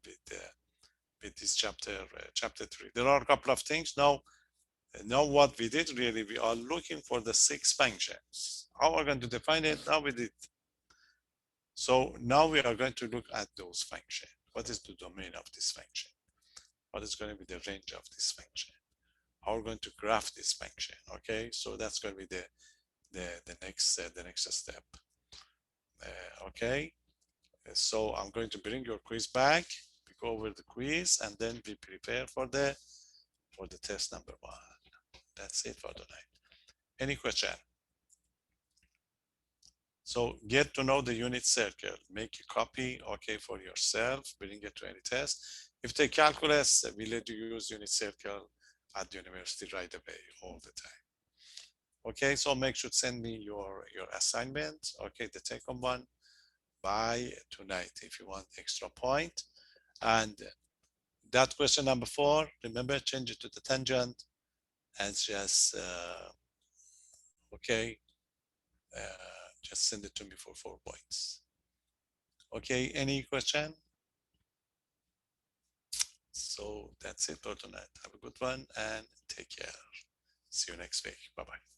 with this chapter 3. There are a couple of things now. Now what we did really, we are looking for the 6 functions. How are we going to define it? Now we did. So now we are going to look at those functions. What is the domain of this function? What is going to be the range of this function? How are we going to graph this function? Okay, so that's going to be the next step. Okay, so I'm going to bring your quiz back. We go over the quiz and then we prepare for the test number 1. That's it for tonight. Any question? So get to know the unit circle. Make a copy, okay, for yourself. Bring it to any test. If they calculus, we let you use unit circle at the university right away all the time. Okay, so make sure to send me your assignment, okay, the take-home one by tonight if you want extra point. And that question number 4, remember, change it to the tangent and just, okay, just send it to me for 4 points. Okay, any question? So that's it for tonight. Have a good one and take care. See you next week. Bye-bye.